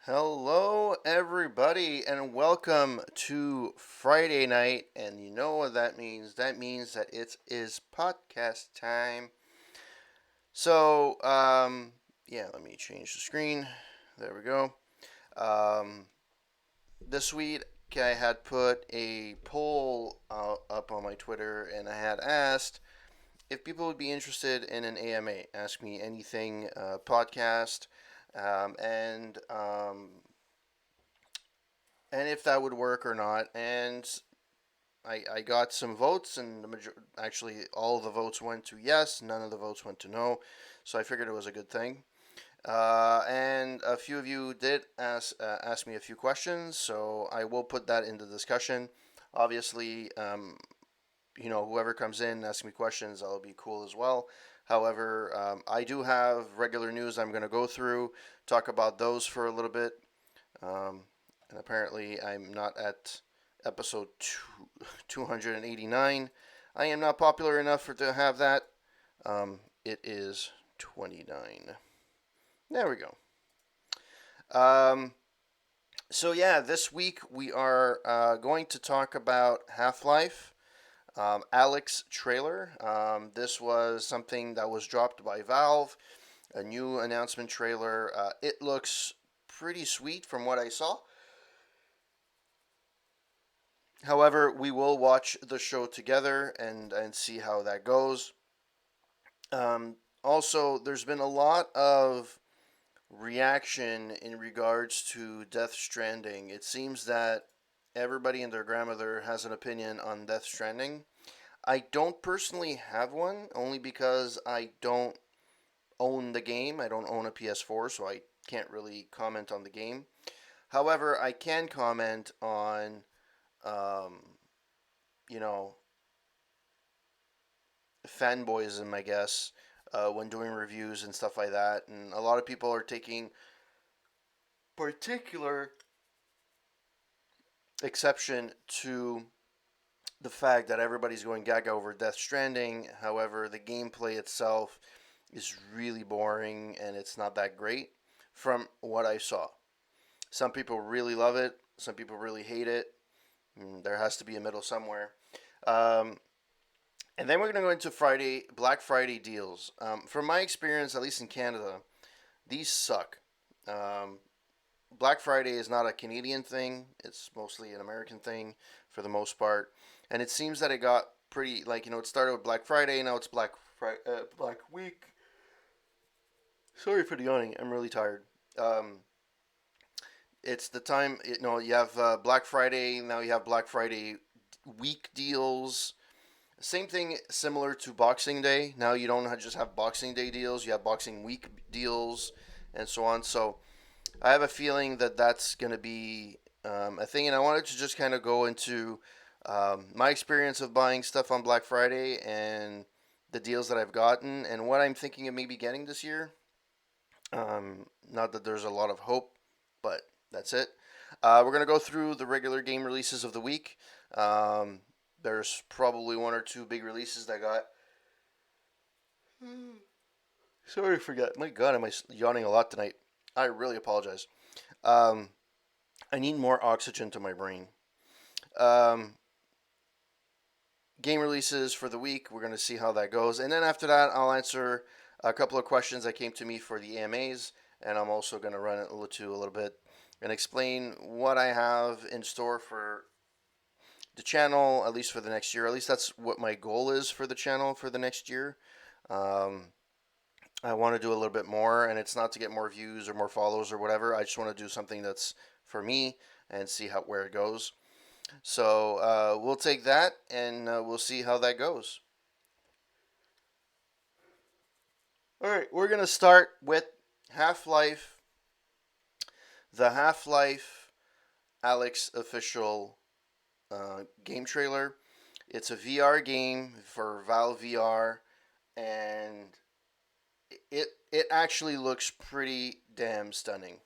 Hello, everybody, and welcome to Friday night. And you know what that means? That means that it is podcast time. So, let me change the screen. There we go. Um, this week, I had put a poll up on my Twitter, and I had asked if people would be interested in an AMA, Ask Me Anything podcast. Um, and um, and if that would work or not. And I got some votes, and actually all of the votes went to yes, none of the votes went to no. So I figured it was a good thing. And a few of you did ask me a few questions, so I will put that into discussion. Obviously, whoever comes in and asks me questions, that'll be cool as well. However, I do have regular news I'm going to go through, talk about those for a little bit. Um, and apparently, I'm not at episode 289. I am not popular enough to have that. It is 29. There we go. Um, so, this week we are going to talk about Half Life. Alex trailer. This was something that was dropped by Valve, a new announcement trailer. It looks pretty sweet from what I saw. However, we will watch the show together and see how that goes. Also, there's been a lot of reaction in regards to Death Stranding. It seems that everybody and their grandmother has an opinion on Death Stranding. I don't personally have one, only because I don't own the game. I don't own a PS4, so I can't really comment on the game. However, I can comment on, um, you know, fanboyism, I guess, when doing reviews and stuff like that. And a lot of people are taking particular exception to the fact that everybody's going gaga over Death Stranding. However, the gameplay itself is really boring and it's not that great from what I saw. Some people really love it, some people really hate it. There has to be a middle somewhere. Um, and then we're going to go into Black Friday deals. From my experience, at least in Canada, these suck. Um, Black Friday is not a Canadian thing. It's mostly an American thing for the most part. And it seems that it got pretty it started with Black Friday. Now it's Black Week. Sorry for the yawning. I'm really tired. Um, it's the time. You have Black Friday. Now you have Black Friday week deals. Same thing, similar to Boxing Day. Now you don't just have Boxing Day deals. You have Boxing Week deals, and so on. So I have a feeling that that's going to be a thing, and I wanted to just kind of go into my experience of buying stuff on Black Friday and the deals that I've gotten and what I'm thinking of maybe getting this year. Not that there's a lot of hope, but that's it. We're going to go through the regular game releases of the week. Um, there's probably one or two big releases that got. Sorry, forget. My God, am I yawning a lot tonight? I really apologize. Um, I need more oxygen to my brain. Um, Game releases for the week. We're going to see how that goes. And then after that, I'll answer a couple of questions that came to me for the AMAs. And I'm also going to run it a little bit and explain what I have in store for the channel, at least for the next year. At least that's what my goal is for the channel for the next year. Um, I want to do a little bit more, and it's not to get more views or more follows or whatever. I just want to do something that's for me and see where it goes. So we'll take that and we'll see how that goes. All right, we're gonna start with Half Life, the Half Life Alex official game trailer. It's a VR game for Valve VR, and it actually looks pretty damn stunning.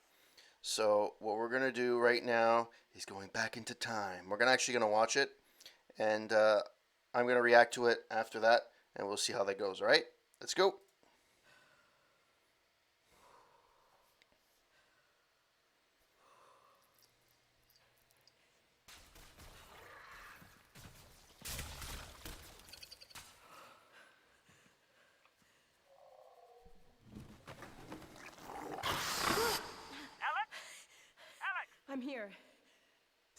So what we're gonna do right now is going back into time. We're gonna watch it, and I'm gonna react to it after that, and we'll see how that goes. All right, let's go.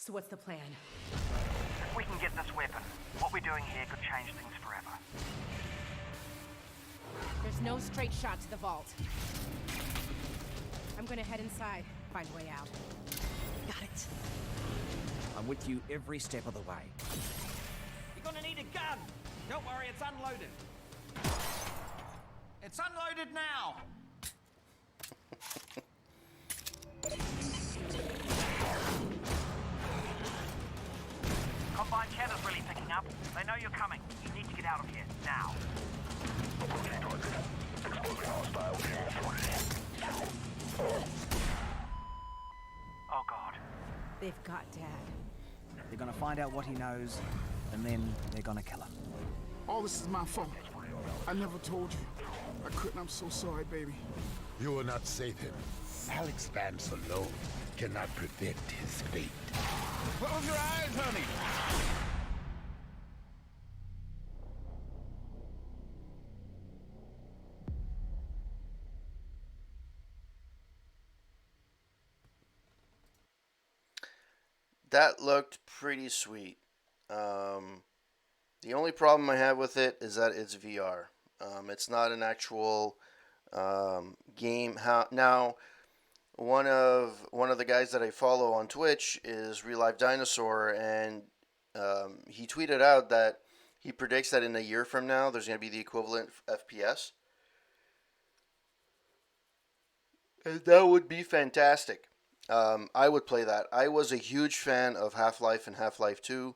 So what's the plan? If we can get this weapon, what we're doing here could change things forever. There's no straight shot to the vault. I'm gonna head inside, find a way out. Got it. I'm with you every step of the way. You're gonna need a gun! Don't worry, it's unloaded. It's unloaded now! Combine chatter's really picking up. They know you're coming. You need to get out of here, now. Oh God. They've got Dad. They're gonna find out what he knows, and then they're gonna kill him. All this is my fault. I never told you. I couldn't. I'm so sorry, baby. You will not save him. Alex Vance alone cannot prevent his fate. Close your eyes, honey. That looked pretty sweet. The only problem I have with it is that it's VR. It's not an actual game. Now, one of the guys that I follow on Twitch is Real Life Dinosaur, and he tweeted out that he predicts that in a year from now there's going to be the equivalent FPS, and that would be fantastic. I would play that. I was a huge fan of Half-Life and Half-Life 2.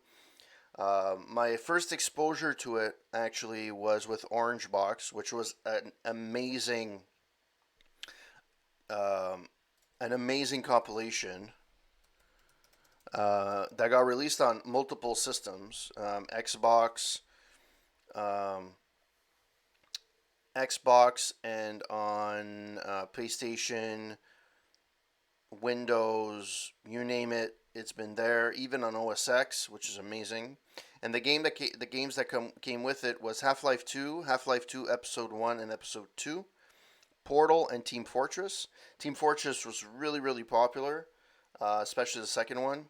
My first exposure to it actually was with Orange Box, which was an amazing compilation that got released on multiple systems, Xbox, and on PlayStation, Windows, you name it, it's been there. Even on OS X, which is amazing. And the games that came with it was Half-Life 2, Half-Life 2 Episode 1 and Episode 2, Portal, and Team Fortress. Team Fortress was really, really popular, especially the second one.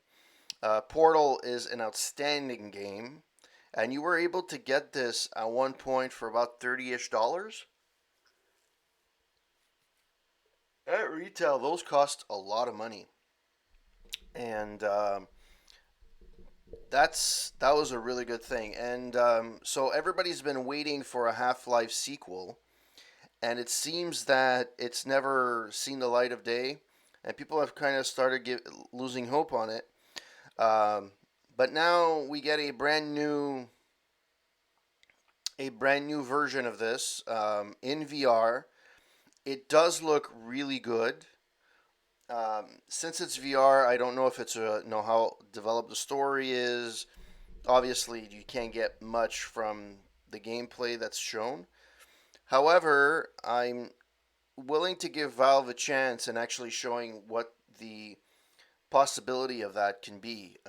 Portal is an outstanding game, and you were able to get this at one point for about $30-ish. At retail, those cost a lot of money, and that was a really good thing. And so everybody's been waiting for a Half-Life sequel, and it seems that it's never seen the light of day, and people have kind of started losing hope on it. But now we get a brand new version of this in VR. It does look really good. Since it's VR, I don't know if it's how developed the story is. Obviously, you can't get much from the gameplay that's shown. However, I'm willing to give Valve a chance in actually showing what the possibility of that can be.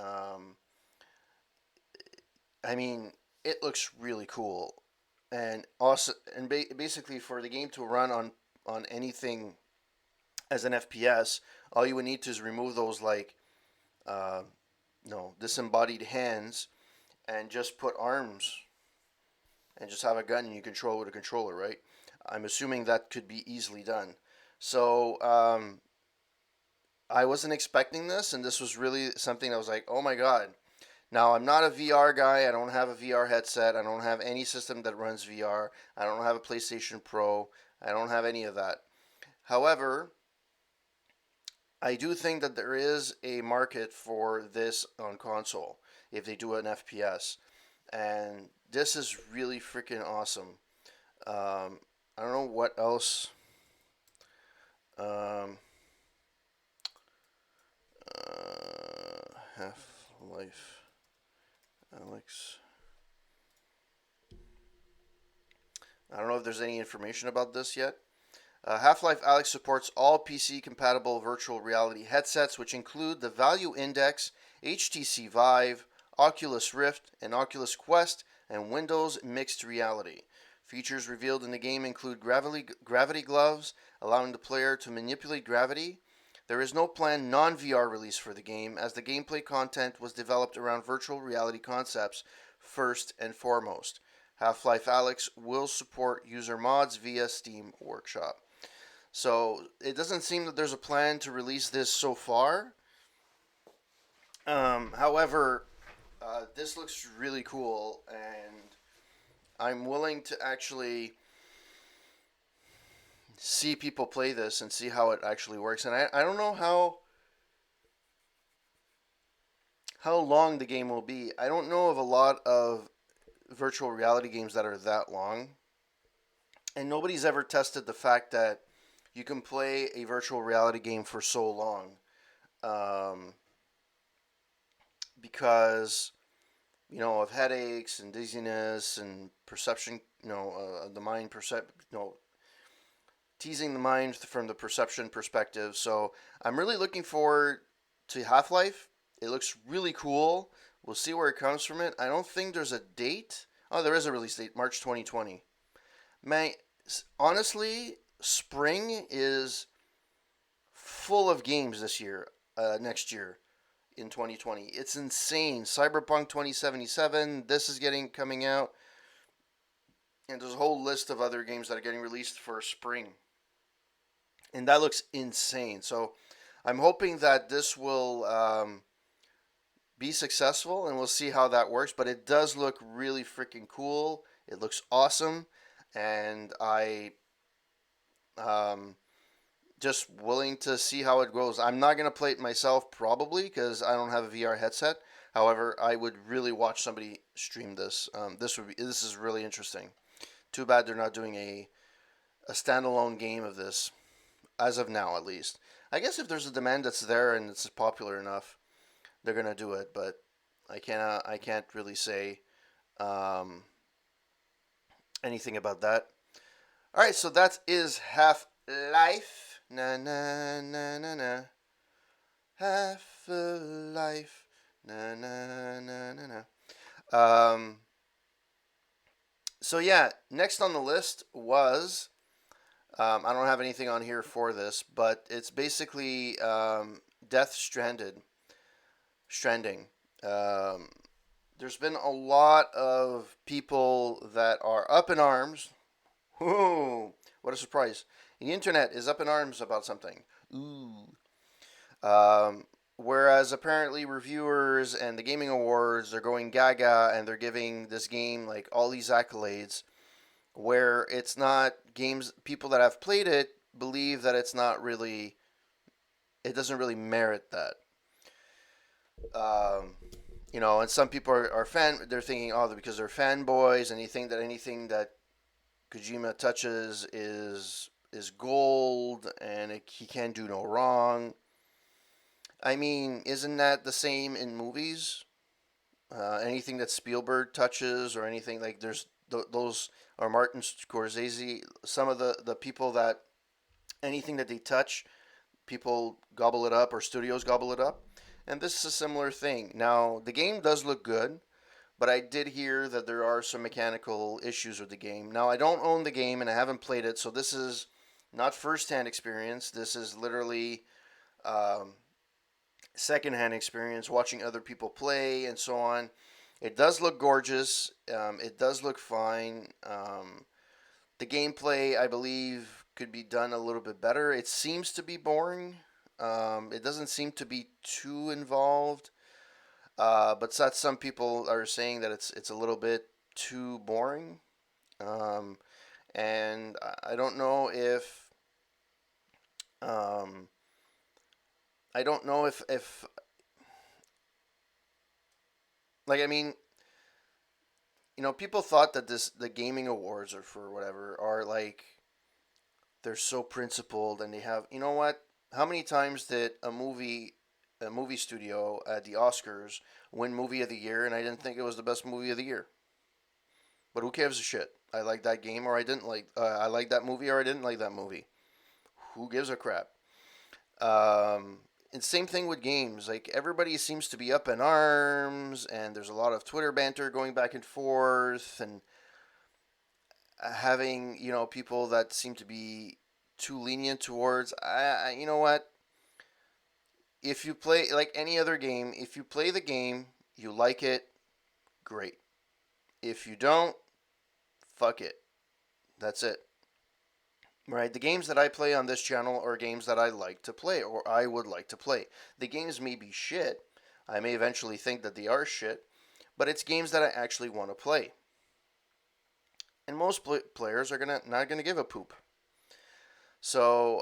I mean, it looks really cool, and also, and basically for the game to run on anything as an FPS, all you would need to is remove those disembodied hands and just put arms and just have a gun and you control with a controller, right? I'm assuming that could be easily done. So I wasn't expecting this, and this was really something I was like, oh my god. Now, I'm not a VR guy. I don't have a VR headset. I don't have any system that runs VR. I don't have a PlayStation Pro. I don't have any of that. However, I do think that there is a market for this on console if they do an FPS. And this is really freaking awesome. I don't know what else. Half-Life Alex. I don't know if there's any information about this yet. Half-Life Alyx supports all PC-compatible virtual reality headsets, which include the Value Index, HTC Vive, Oculus Rift, and Oculus Quest, and Windows Mixed Reality. Features revealed in the game include gravity gloves, allowing the player to manipulate gravity, There is no planned non-VR release for the game, as the gameplay content was developed around virtual reality concepts first and foremost. Half-Life Alyx will support user mods via Steam Workshop. So it doesn't seem that there's a plan to release this so far. However, this looks really cool, and I'm willing to actually see people play this and see how it actually works. And I don't know how long the game will be. I don't know of a lot of virtual reality games that are that long. And nobody's ever tested the fact that you can play a virtual reality game for so long. Because, of headaches and dizziness and perception, the mind teasing the mind from the perception perspective. So I'm really looking forward to Half-Life. It looks really cool. We'll see where it comes from it. I don't think there's a date. Oh, there is a release date, March 2020. Honestly, spring is full of games this year, next year in 2020. It's insane. Cyberpunk 2077, this is coming out. And there's a whole list of other games that are getting released for spring. And that looks insane. So I'm hoping that this will be successful, and we'll see how that works. But it does look really freaking cool. It looks awesome. And I just willing to see how it goes. I'm not going to play it myself probably because I don't have a VR headset. However, I would really watch somebody stream this. This is really interesting. Too bad they're not doing a standalone game of this. As of now, at least. I guess if there's a demand that's there and it's popular enough, they're gonna do it. But I can't really say anything about that. All right, so that is Half-Life. Na na na na na. Half-Life. Na na na na na. So yeah, next on the list was. I don't have anything on here for this, but it's basically Death Stranding. There's been a lot of people that are up in arms. Whoa, what a surprise. The internet is up in arms about something. Ooh. Whereas apparently reviewers and the Gaming Awards are going gaga and they're giving this game like all these accolades, where it's not people that have played it believe that it doesn't really merit that. And some people they're thinking, because they're fanboys, and you think that anything that Kojima touches is gold, and he can't do no wrong. I mean, isn't that the same in movies? Anything that Spielberg touches or anything like those, or Martin Scorsese, some of the people that anything that they touch, people gobble it up, or studios gobble it up. And this is a similar thing. Now, the game does look good, but I did hear that there are some mechanical issues with the game. Now, I don't own the game and I haven't played it, so this is not first-hand experience. This is literally second-hand experience, watching other people play and so on. It does look gorgeous. It does look fine. The gameplay, I believe, could be done a little bit better. It seems to be boring. It doesn't seem to be too involved. But some people are saying that it's a little bit too boring. And I don't know if people thought that the Gaming Awards, or for whatever, are like, they're so principled, and they have, you know what? How many times did a movie studio at the Oscars win Movie of the Year, and I didn't think it was the best movie of the year? But who gives a shit? I like that game, or I didn't like. I like that movie, or I didn't like that movie. Who gives a crap? And same thing with games. Like, everybody seems to be up in arms, and there's a lot of Twitter banter going back and forth, and having, people that seem to be too lenient towards. You know what? if you play like any other game, if you play the game, you like it, great. If you don't, fuck it. That's it. Right? The games that I play on this channel are games that I like to play or I would like to play. The games may be shit. I may eventually think that they are shit, but it's games that I actually want to play. And most players are not gonna give a poop. So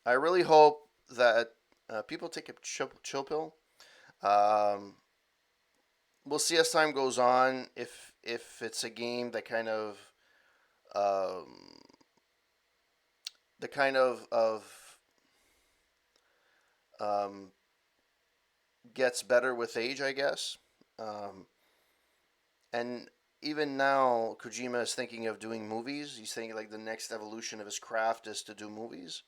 I really hope that people take a chill pill. We'll see as time goes on if it's a game that kind of um, the kind of um, gets better with age, I guess. And even now, Kojima is thinking of doing movies. He's thinking like the next evolution of his craft is to do movies.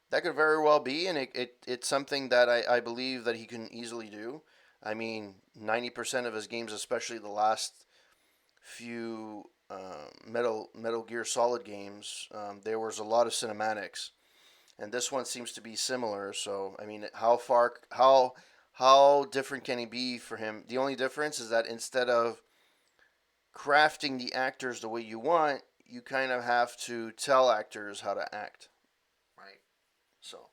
That could very well be, and it's something that I believe that he can easily do. I mean, 90% of his games, especially the last few Metal Gear Solid games, there was a lot of cinematics, and this one seems to be similar. So, I mean, how different can he be for him? The only difference is that instead of crafting the actors the way you want, you kind of have to tell actors how to act, right? So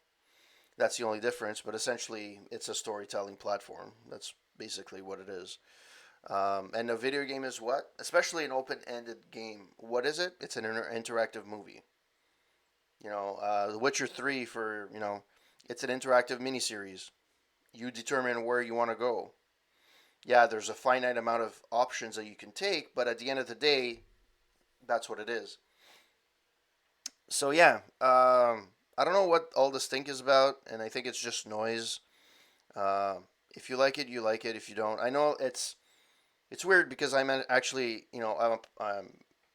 that's the only difference, but essentially it's a storytelling platform. That's basically what it is. And a video game is what? Especially an open-ended game. What is it? It's an interactive movie. You know, The Witcher 3 it's an interactive miniseries. You determine where you want to go. Yeah, there's a finite amount of options that you can take, but at the end of the day, that's what it is. So yeah, I don't know what all this stink is about, and I think it's just noise. If you like it, you like it. If you don't, I know it's weird because I'm actually, I'm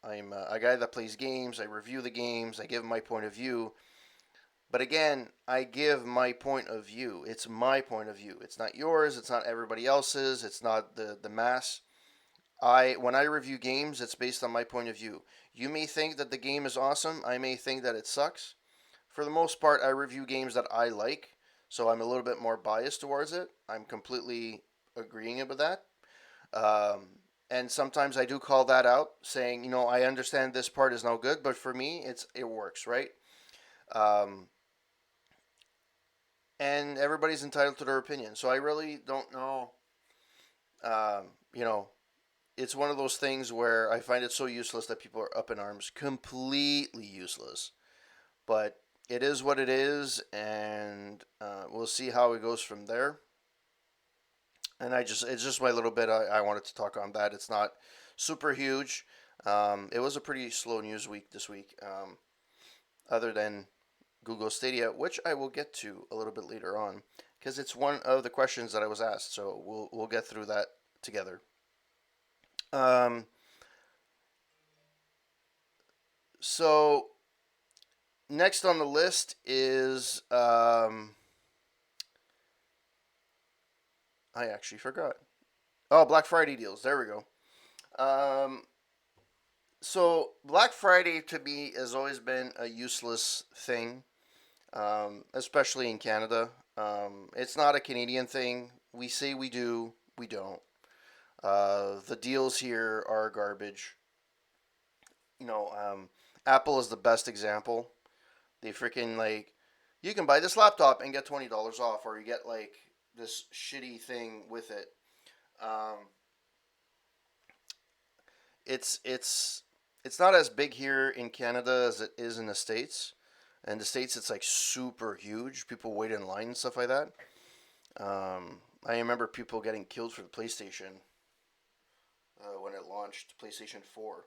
a guy that plays games. I review the games. I give my point of view. But again, I give my point of view. It's my point of view. It's not yours. It's not everybody else's. It's not the mass. When I review games, it's based on my point of view. You may think that the game is awesome. I may think that it sucks. For the most part, I review games that I like, so I'm a little bit more biased towards it. I'm completely agreeing with that. And sometimes I do call that out, saying, I understand this part is no good, but for me, it works, right? And everybody's entitled to their opinion. So I really don't know. It's one of those things where I find it so useless that people are up in arms. Completely useless. But it is what it is, and we'll see how it goes from there. And it's just my little bit. I wanted to talk on that. It's not super huge. It was a pretty slow news week this week, other than Google Stadia, which I will get to a little bit later on, because it's one of the questions that I was asked. So we'll get through that together. So next on the list is I actually forgot. Oh, Black Friday deals. There we go. So Black Friday to me has always been a useless thing, especially in Canada. It's not a Canadian thing. We say we do, we don't. The deals here are garbage. Apple is the best example. They freaking you can buy this laptop and get $20 off, or you get this shitty thing with it. It's not as big here in Canada as it is in the States. In the States, it's super huge. People wait in line and stuff like that. I remember people getting killed for the PlayStation when it launched, PlayStation 4.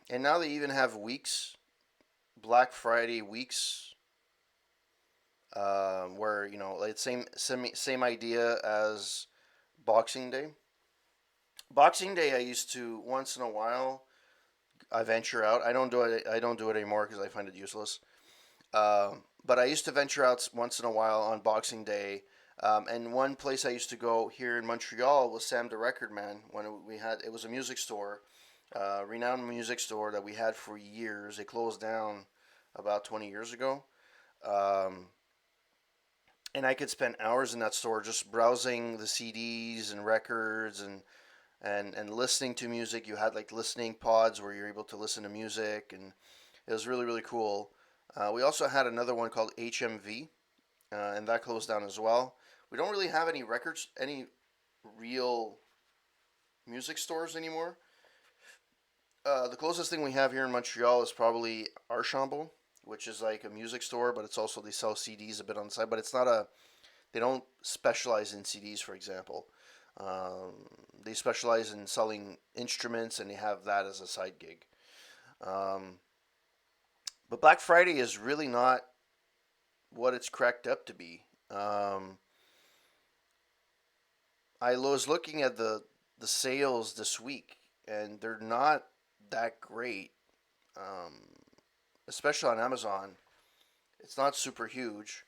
And now they even have weeks, Black Friday weeks, where it's same idea as Boxing Day. Boxing Day, I used to once in a while. I venture out. I don't do it anymore because I find it useless. But I used to venture out once in a while on Boxing Day. And one place I used to go here in Montreal was Sam the Record Man. When it was a music store, renowned music store that we had for years. It closed down about 20 years ago. Um, and I could spend hours in that store just browsing the CDs and records and listening to music. You had like listening pods where you're able to listen to music, and it was really really cool. We also had another one called HMV, and that closed down as well. We don't really have any records, any real music stores anymore. The closest thing we have here in Montreal is probably Archambault, which is like a music store, but it's also they sell CDs a bit on the side. But it's not a they don't specialize in CDs, for example. They specialize in selling instruments, and they have that as a side gig. Um, but Black Friday is really not what it's cracked up to be. I was looking at the sales this week, and they're not that great, um, especially on Amazon. It's not super huge.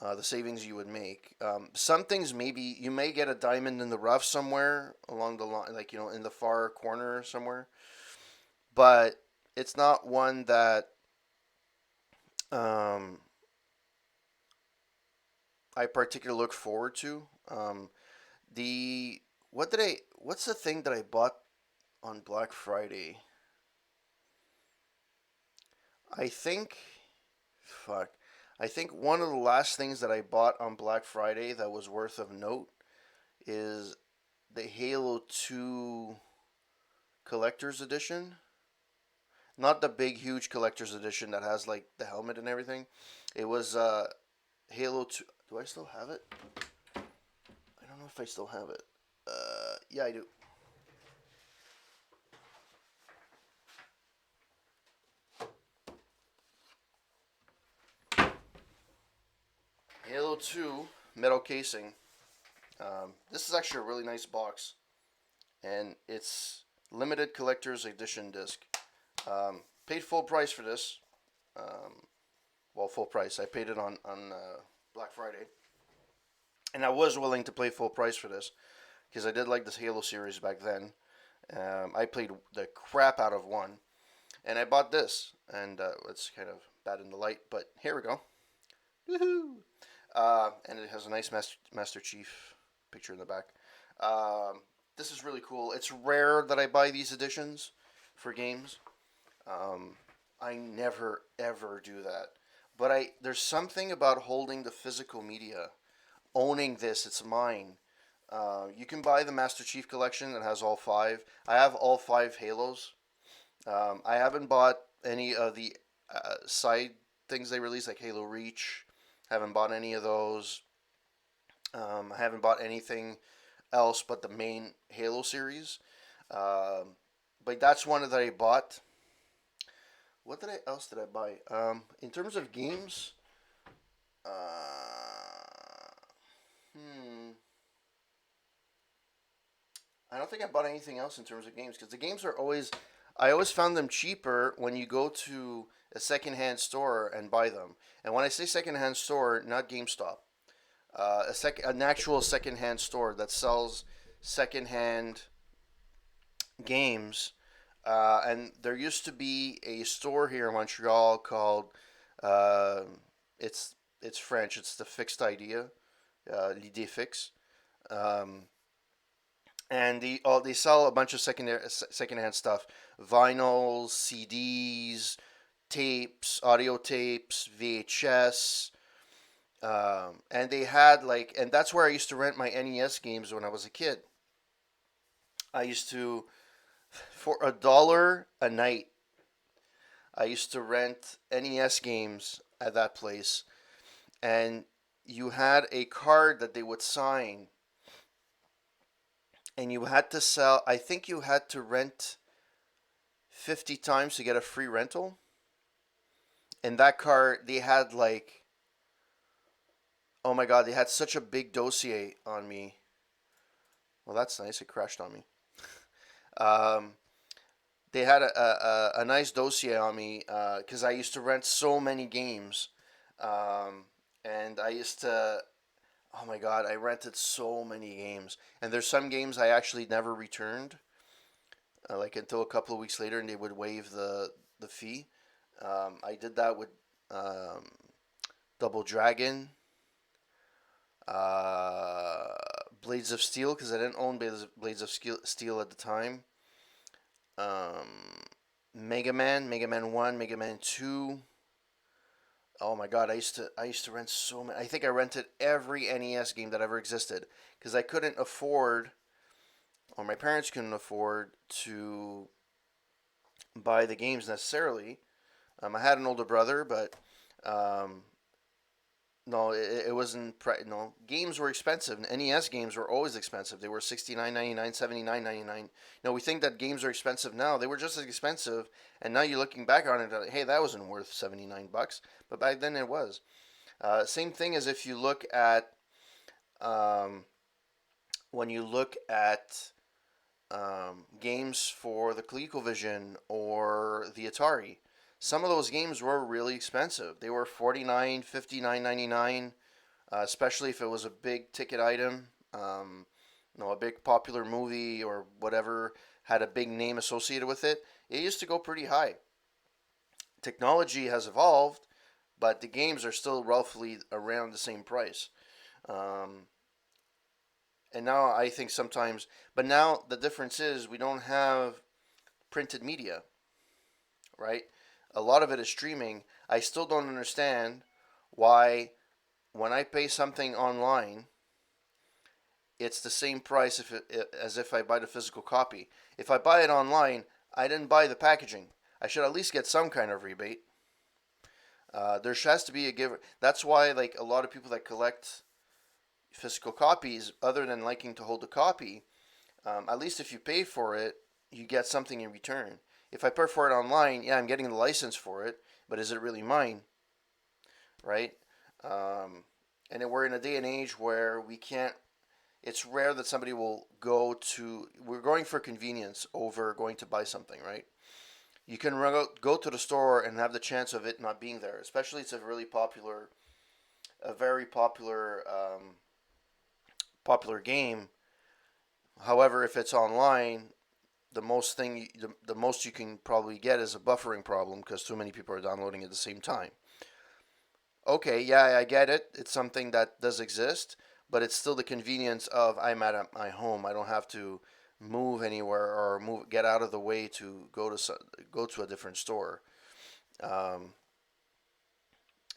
The savings you would make. Some things maybe you may get a diamond in the rough somewhere along the line, like in the far corner somewhere, but it's not one that um, I particularly look forward to. The what's the thing that I bought on Black Friday? I think, fuck. I think one of the last things that I bought on Black Friday that was worth of note is the Halo 2 collector's edition. Not the big huge collector's edition that has like the helmet and everything. It was Halo 2. Do I still have it? I don't know if I still have it. Yeah, I do. Halo 2 metal casing. This is actually a really nice box, and it's limited collector's edition disc. Paid full price for this. Well, full price. I paid it on Black Friday, and I was willing to pay full price for this because I did like this Halo series back then. I played the crap out of one, and I bought this, and it's kind of bad in the light, but here we go. Woohoo! And it has a nice Master Chief picture in the back. This is really cool. It's rare that I buy these editions for games. I never ever do that. But there's something about holding the physical media, owning this. It's mine. You can buy the Master Chief collection that has all five. I have all five Halos. I haven't bought any of the side things they released, like Halo Reach. Haven't bought any of those. I haven't bought anything else but the main Halo series. But that's one that I bought. What else did I buy? In terms of games, I don't think I bought anything else in terms of games because the games are always. I always found them cheaper when you go to a secondhand store and buy them. And when I say secondhand store, not GameStop, an actual secondhand store that sells secondhand games. And there used to be a store here in Montreal called it's French. It's the Fixed Idea, l'idée fixe. And they sell a bunch of secondhand stuff, vinyls, CDs, tapes, audio tapes, VHS, and they had and that's where I used to rent my NES games when I was a kid. I used to, for $1 a night, I used to rent NES games at that place, and you had a card that they would sign. And you had to sell, I think you had to rent 50 times to get a free rental. And that card, they had oh my God, they had such a big dossier on me. Well, that's nice, it crashed on me. They had a nice dossier on me because I used to rent so many games. And I used to, oh my God, I rented so many games. And there's some games I actually never returned, until a couple of weeks later, and they would waive the fee. I did that with um, Double Dragon, uh, Blades of Steel, because I didn't own Blades of Steel at the time. Um, Mega Man 1, Mega Man 2. Oh my God, I used to rent so many. I think I rented every NES game that ever existed because I couldn't afford, or my parents couldn't afford to buy the games necessarily. I had an older brother, but um, no, it wasn't. No, games were expensive. NES games were always expensive. They were 69.99, 79.99. No, we think that games are expensive now. They were just as expensive, and now you're looking back on it, like, hey, that wasn't worth $79, but back then it was. Same thing as if you look at um, when you look at games for the ColecoVision or the Atari. Some of those games were really expensive. They were 49, 59.99, especially if it was a big ticket item. A big popular movie or whatever had a big name associated with it. It used to go pretty high. Technology has evolved, but the games are still roughly around the same price. Um, and now I think sometimes, but now the difference is we don't have printed media, right? A lot of it is streaming. I still don't understand why, when I pay something online, it's the same price as if I buy the physical copy. If I buy it online, I didn't buy the packaging. I should at least get some kind of rebate. There has to be a give. That's why, like, a lot of people that collect physical copies, other than liking to hold a copy, at least if you pay for it, you get something in return. If I pay for it online, yeah, I'm getting the license for it, but is it really mine? Right? And we're in a day and age where we can't. It's rare that somebody will go to. We're going for convenience over going to buy something, right? You can go to the store and have the chance of it not being there, especially it's a very popular game. However, if it's online, the most you can probably get is a buffering problem because too many people are downloading at the same time. Okay, yeah, I get it. It's something that does exist, but it's still the convenience of I'm at my home. I don't have to move anywhere or get out of the way to go to a different store. Um,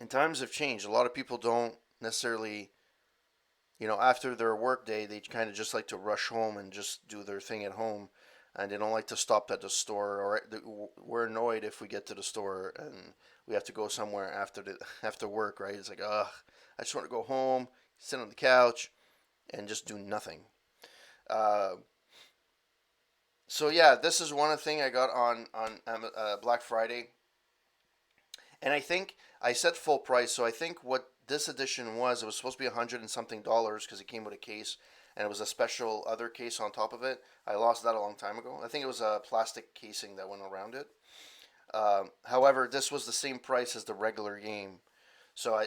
and times have changed. A lot of people don't necessarily, after their work day, they kind of just like to rush home and just do their thing at home, and they don't like to stop at the store. Or we're annoyed if we get to the store and we have to go somewhere after work, right? It's like, ugh, I just want to go home, sit on the couch, and just do nothing. Uh, so yeah, this is one thing I got on Black Friday, and I think I said full price. So I think what this edition was, it was supposed to be $100 and something because it came with a case, and it was a special other case on top of it. I lost that a long time ago. I think it was a plastic casing that went around it. However, this was the same price as the regular game, so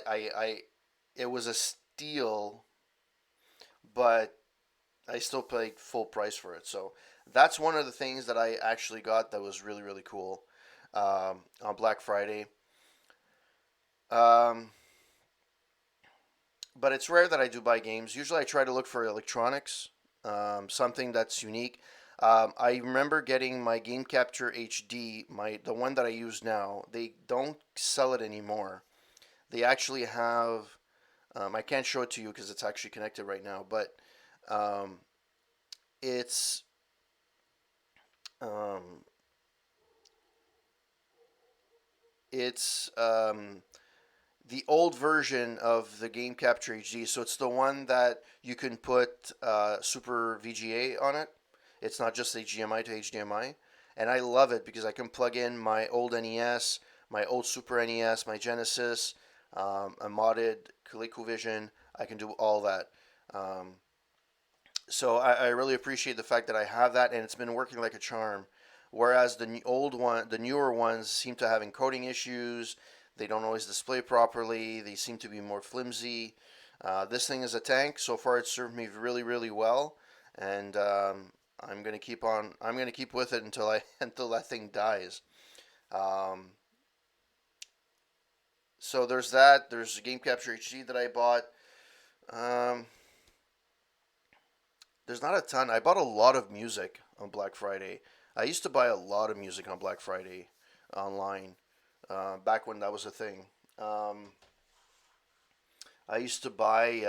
it was a steal, but I still paid full price for it. So that's one of the things that I actually got that was really really cool on Black Friday. Um, but it's rare that I do buy games. Usually, I try to look for electronics, something that's unique. I remember getting my Game Capture HD, the one that I use now. They don't sell it anymore. They actually have. I can't show it to you because it's actually connected right now, but um, it's um, it's the old version of the Game Capture HD. So it's the one that you can put Super VGA on it. It's not just HDMI to HDMI. And I love it because I can plug in my old NES, my old Super NES, my Genesis, a modded ColecoVision. I can do all that. Um, so I really appreciate the fact that I have that, and it's been working like a charm. Whereas the newer ones seem to have encoding issues. They don't always display properly. They seem to be more flimsy. This thing is a tank. So far, it's served me really, really well, and I'm gonna keep on. I'm gonna keep with it until until that thing dies. Um, So there's that. There's Game Capture HD that I bought. Um, there's not a ton. I bought a lot of music on Black Friday. I used to buy a lot of music on Black Friday online, back when that was a thing. Um, I used to buy.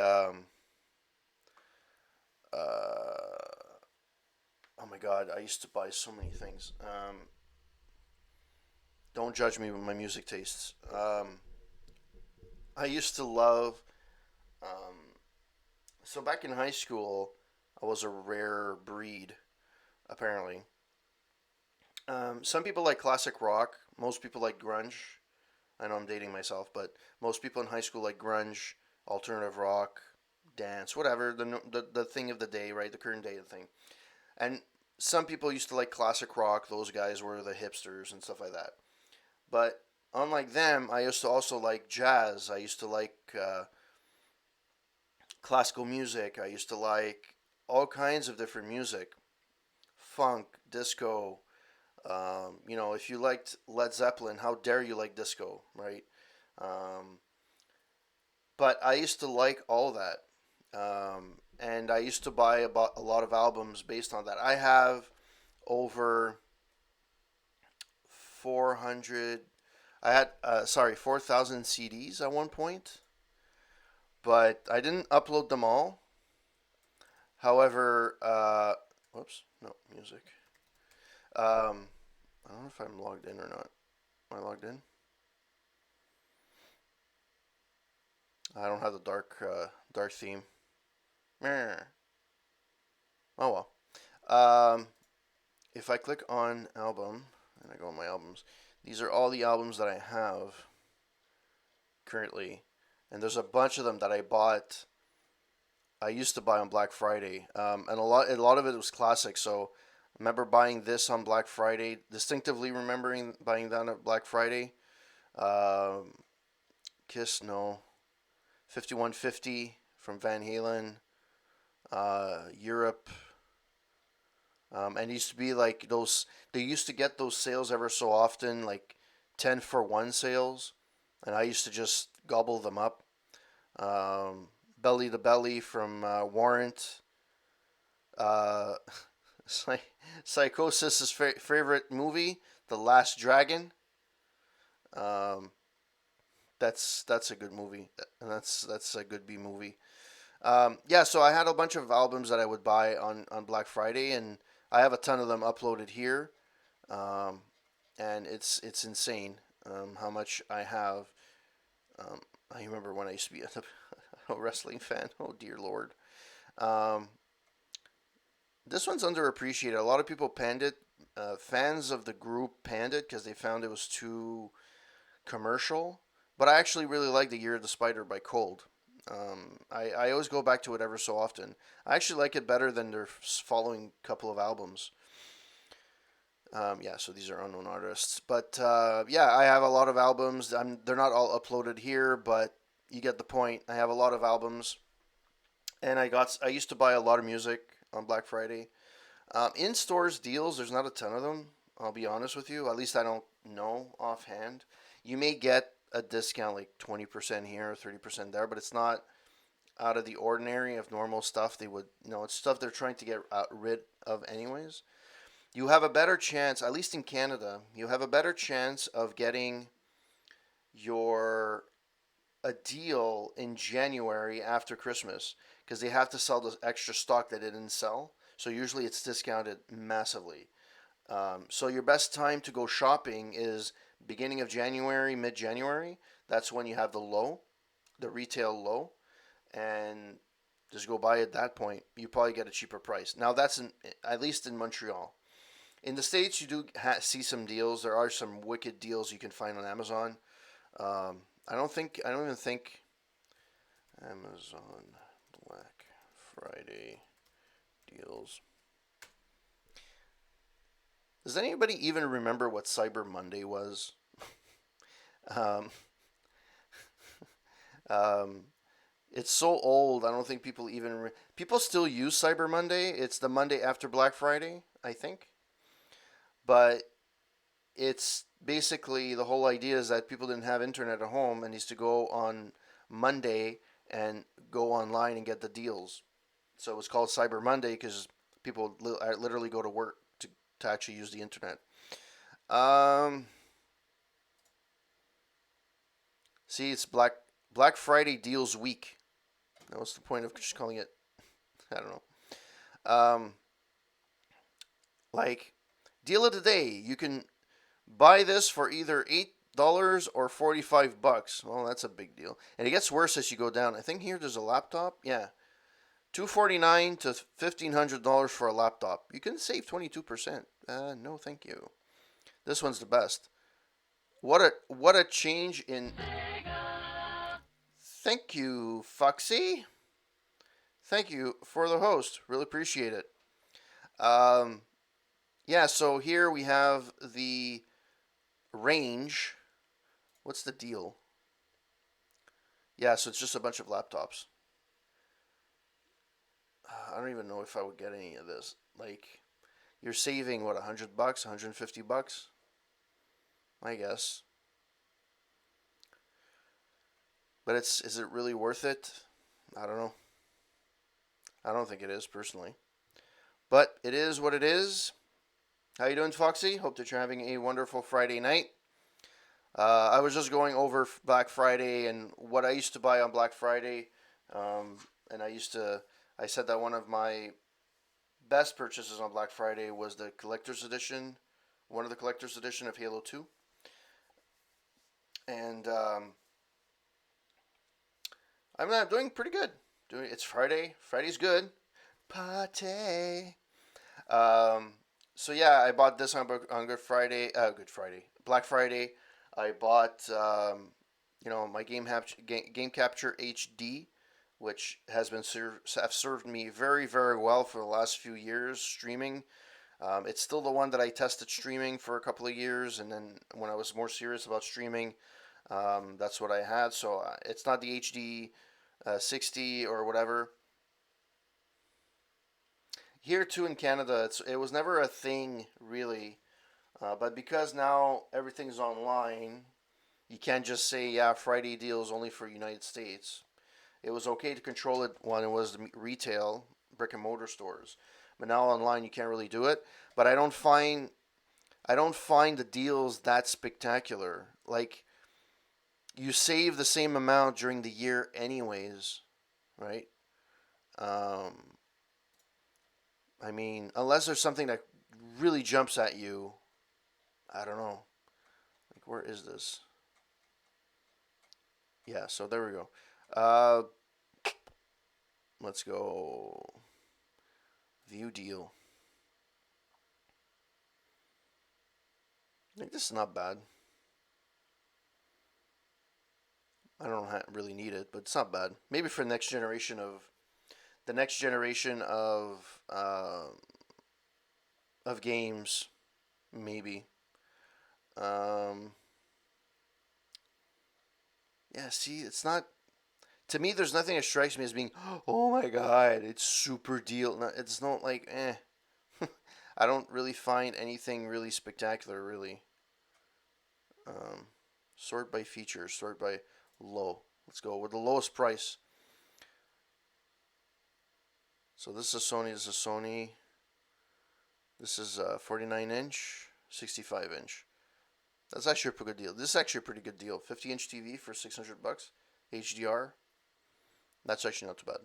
Oh my God! I used to buy so many things. Don't judge me with my music tastes. I used to love. Um, so back in high school, I was a rare breed, apparently. Some people like classic rock. Most people like grunge. I know I'm dating myself, but most people in high school like grunge, alternative rock, dance, whatever the thing of the day, right? The current day thing. And some people used to like classic rock. Those guys were the hipsters and stuff like that. But unlike them, I used to also like jazz. I used to like classical music. I used to like all kinds of different music, funk, disco. If you liked Led Zeppelin, how dare you like disco, right? Um, but I used to like all that, and I used to buy about a lot of albums based on that. I have over 400. I had 4,000 CDs at one point, but I didn't upload them all. However, whoops, no music. I don't know if I'm logged in or not. Am I logged in? I don't have the dark theme. Meh. Oh well. If I click on album and I go on my albums, these are all the albums that I have currently, and there's a bunch of them that I bought. I used to buy on Black Friday, and a lot of it was classic. So I remember buying this on Black Friday, distinctively remembering buying that on Black Friday. Um, Kiss, no. 5150 from Van Halen. Europe. And it used to be like those, they used to get those sales ever so often, like 10 for 1 sales. And I used to just gobble them up. Belly to Belly from Warrant. Uh, Psychosis' favorite movie, The Last Dragon. Um, that's a good movie, and that's a good B movie. Yeah, so I had a bunch of albums that I would buy on Black Friday, and I have a ton of them uploaded here, um, and it's insane how much I have. Um, I remember when I used to be a wrestling fan. Oh dear lord. Um, this one's underappreciated. A lot of people panned it. Fans of the group panned it because they found it was too commercial. But I actually really like The Year of the Spider by Cold. I always go back to it ever so often. I actually like it better than their following couple of albums. Yeah, so these are unknown artists. But yeah, I have a lot of albums. They're not all uploaded here, but you get the point. I have a lot of albums. And I used to buy a lot of music on Black Friday. In stores deals, there's not a ton of them. I'll be honest with you. At least I don't know offhand. You may get a discount like 20% here or 30% there, but it's not out of the ordinary of normal stuff they would, it's stuff they're trying to get rid of anyways. You have a better chance, at least in Canada, you have a better chance of getting your a deal in January after Christmas because they have to sell the extra stock that they didn't sell. So usually it's discounted massively. So your best time to go shopping is beginning of January, mid-January. That's when you have the retail low, and just go buy at that point. You probably get a cheaper price. Now that's at least in Montreal. In the States, you do see some deals. There are some wicked deals you can find on Amazon. I don't even think Amazon Black Friday deals. Does anybody even remember what Cyber Monday was? um, um, it's so old. I don't think people even people still use Cyber Monday. It's the Monday after Black Friday, I think. But it's basically the whole idea is that people didn't have internet at home and needs to go on Monday and go online and get the deals. So it was called Cyber Monday because people literally go to work to actually use the internet. See, it's Black Friday deals week. Now, what's the point of just calling it? I don't know. Like, deal of the day. You can buy this for either $8 or $45. Well, that's a big deal. And it gets worse as you go down. I think here there's a laptop. Yeah. $249 to $1,500 for a laptop. You can save 22%. No, thank you. This one's the best. What a change in. Thank you, Foxy. Thank you for the host. Really appreciate it. Yeah, so here we have the range. What's the deal? Yeah, so it's just a bunch of laptops. I don't even know if I would get any of this. Like, you're saving, what, $100, $150? I guess. But is it really worth it? I don't know. I don't think it is, personally. But it is what it is. How you doing, Foxy? Hope that you're having a wonderful Friday night. I was just going over Black Friday and what I used to buy on Black Friday. And I said that one of my best purchases on Black Friday was the collector's edition, one of the collector's edition of Halo 2. And I'm doing pretty good. It's Friday. Friday's good. Party. So yeah, I bought this on Good Friday. Black Friday. I bought my Game Capture HD, which has served me very, very well for the last few years streaming. It's still the one that I tested streaming for a couple of years, and then when I was more serious about streaming, that's what I had. So it's not the HD 60 or whatever. Here too in Canada, it was never a thing really, but because now everything's online, you can't just say, yeah, Friday deals only for United States. It was okay to control it when it was retail, brick and mortar stores, but now online you can't really do it. But I don't find the deals that spectacular. Like, you save the same amount during the year anyways, right? I mean, unless there's something that really jumps at you, I don't know. Like, where is this? Yeah, so there we go. Let's go. View deal. I think this is not bad. I don't really need it, but it's not bad. Maybe for the next generation of games, maybe. Yeah, see, it's not. To me, there's nothing that strikes me as being, oh my god, it's super deal. No, it's not like, eh. I don't really find anything really spectacular, really. Sort by feature, sort by low. Let's go with the lowest price. So this is a Sony, this is a Sony. This is a 49-inch, 65-inch. That's actually a pretty good deal. This is actually a pretty good deal. 50-inch TV for $600, HDR. That's actually not too bad.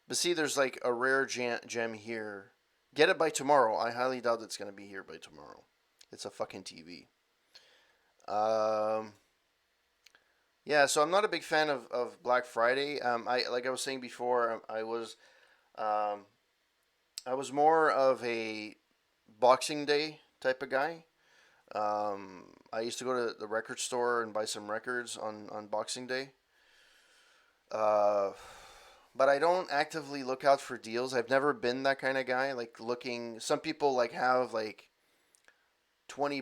But see, there's like a rare gem here. Get it by tomorrow. I highly doubt it's going to be here by tomorrow. It's a fucking TV. Yeah, so I'm not a big fan of Black Friday. Like I was saying before, I was more of a Boxing Day type of guy. I used to go to the record store and buy some records on Boxing Day. But I don't actively look out for deals. I've never been that kind of guy. Like looking, some people like have like 20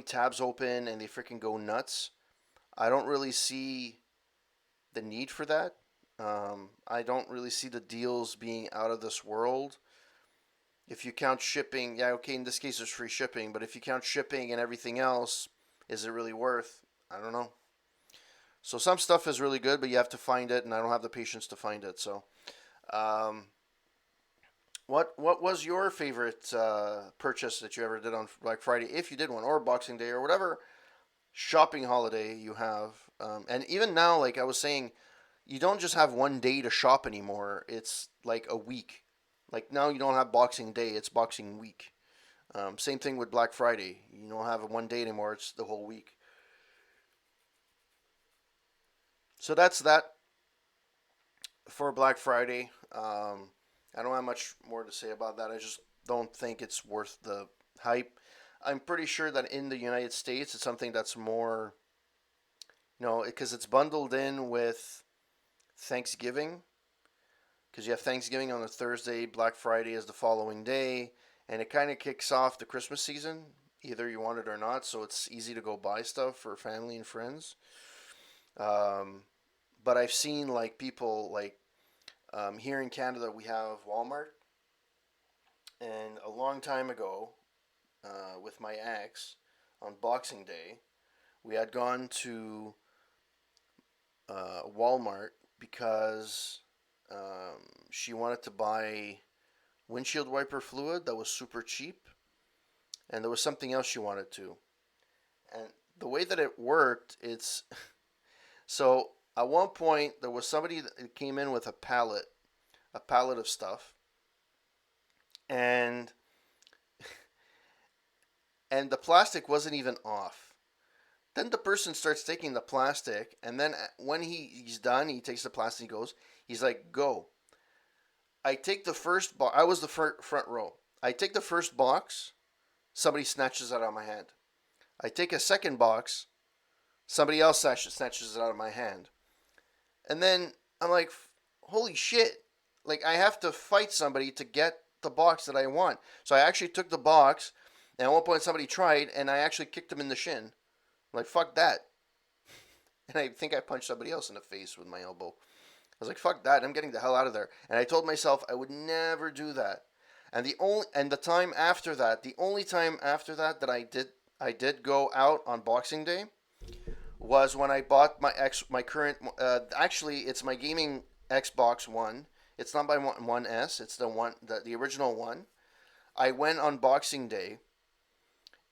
tabs open and they freaking go nuts. I don't really see the need for that. I don't really see the deals being out of this world. If you count shipping, yeah, okay, in this case there's free shipping, but if you count shipping and everything else, is it really worth? I don't know. So some stuff is really good, but you have to find it, and I don't have the patience to find it. So, um, what was your favorite purchase that you ever did on Black Friday, if you did one, or Boxing Day, or whatever shopping holiday you have? And even now, like I was saying, you don't just have one day to shop anymore. It's like a week. Like now you don't have Boxing Day, it's Boxing Week. Same thing with Black Friday. You don't have one day anymore, it's the whole week. So that's that for Black Friday. I don't have much more to say about that. I just don't think it's worth the hype. I'm pretty sure that in the United States, it's something that's more, because it's bundled in with Thanksgiving, because you have Thanksgiving on a Thursday, Black Friday is the following day, and it kind of kicks off the Christmas season, either you want it or not. So it's easy to go buy stuff for family and friends. But I've seen like people like here in Canada we have Walmart, and a long time ago, with my ex, on Boxing Day, we had gone to Walmart because she wanted to buy windshield wiper fluid that was super cheap, and there was something else she wanted to. And the way that it worked, it's so at one point there was somebody that came in with a pallet of stuff, and the plastic wasn't even off. Then the person starts taking the plastic, and then when he's done, he takes the plastic, he's like, go. I take the first box. I was the front row. I take the first box, somebody snatches it out of my hand. I take a second box, somebody else snatches it out of my hand. And then I'm like, holy shit. Like, I have to fight somebody to get the box that I want. So I actually took the box, and at one point somebody tried, and I actually kicked him in the shin. I'm like, fuck that. And I think I punched somebody else in the face with my elbow. I was like, fuck that, I'm getting the hell out of there. And I told myself I would never do that. And the only time after that that I did go out on Boxing Day was when I bought my current actually it's my gaming Xbox One. It's not my One S, it's the original one. I went on Boxing Day,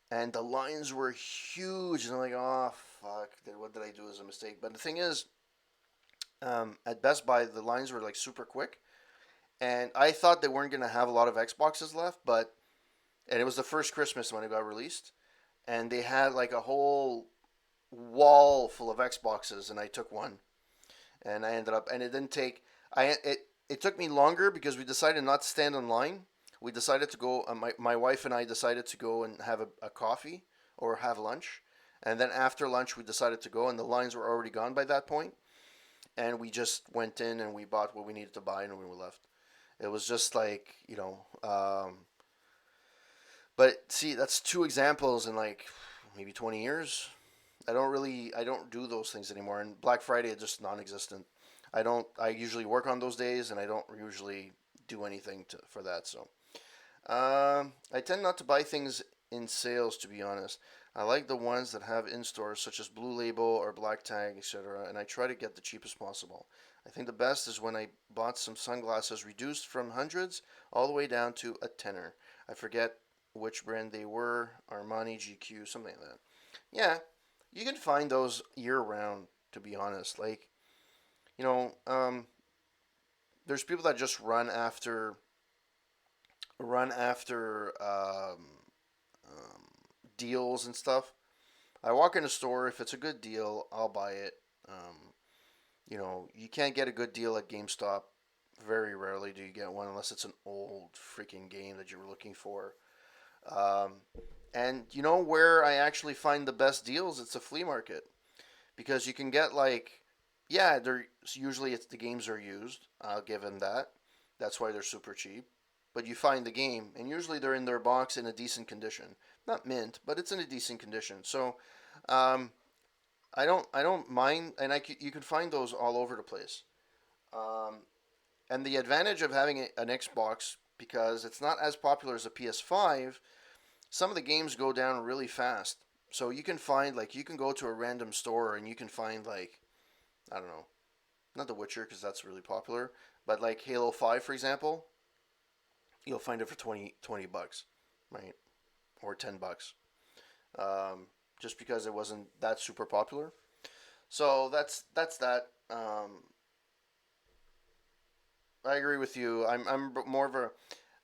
and the lines were huge, and I'm like, oh fuck, what did I do as a mistake? But the thing is, at Best Buy, the lines were like super quick, and I thought they weren't gonna have a lot of Xboxes left, and it was the first Christmas when it got released, and they had like a whole wall full of Xboxes, and I took one, and I ended up, and it didn't take, it took me longer because we decided not to stand in line. We decided to go, my wife and I decided to go and have a coffee or have lunch, and then after lunch we decided to go, and the lines were already gone by that point, and we just went in and we bought what we needed to buy, and we were left. It was just like, but see, that's two examples in like maybe 20 years. I don't do those things anymore. And Black Friday is just non-existent. I usually work on those days, and I don't usually do anything for that. So, I tend not to buy things in sales, to be honest. I like the ones that have in-stores, such as Blue Label or Black Tag, etc., and I try to get the cheapest possible. I think the best is when I bought some sunglasses reduced from hundreds all the way down to a tenner. I forget which brand they were, Armani, GQ, something like that. Yeah, you can find those year-round, to be honest. Like, there's people that just run after deals and stuff. I walk in a store, if it's a good deal, I'll buy it. You can't get a good deal at GameStop. Very rarely do you get one unless it's an old freaking game that you were looking for. And you know where I actually find the best deals? It's a flea market, because you can get they're usually the games are used. I'll give them that. That's why they're super cheap. But you find the game, and usually they're in their box in a decent condition. Not mint, but it's in a decent condition. So, I don't mind, and you can find those all over the place. And the advantage of having an Xbox because it's not as popular as a PS5. Some of the games go down really fast. So you can find, like, you can go to a random store and you can find, like, I don't know, not The Witcher because that's really popular, but like Halo 5, for example, you'll find it for 20 bucks, right? Or 10 bucks. Just because it wasn't that super popular. So that's that. I agree with you. I'm more of a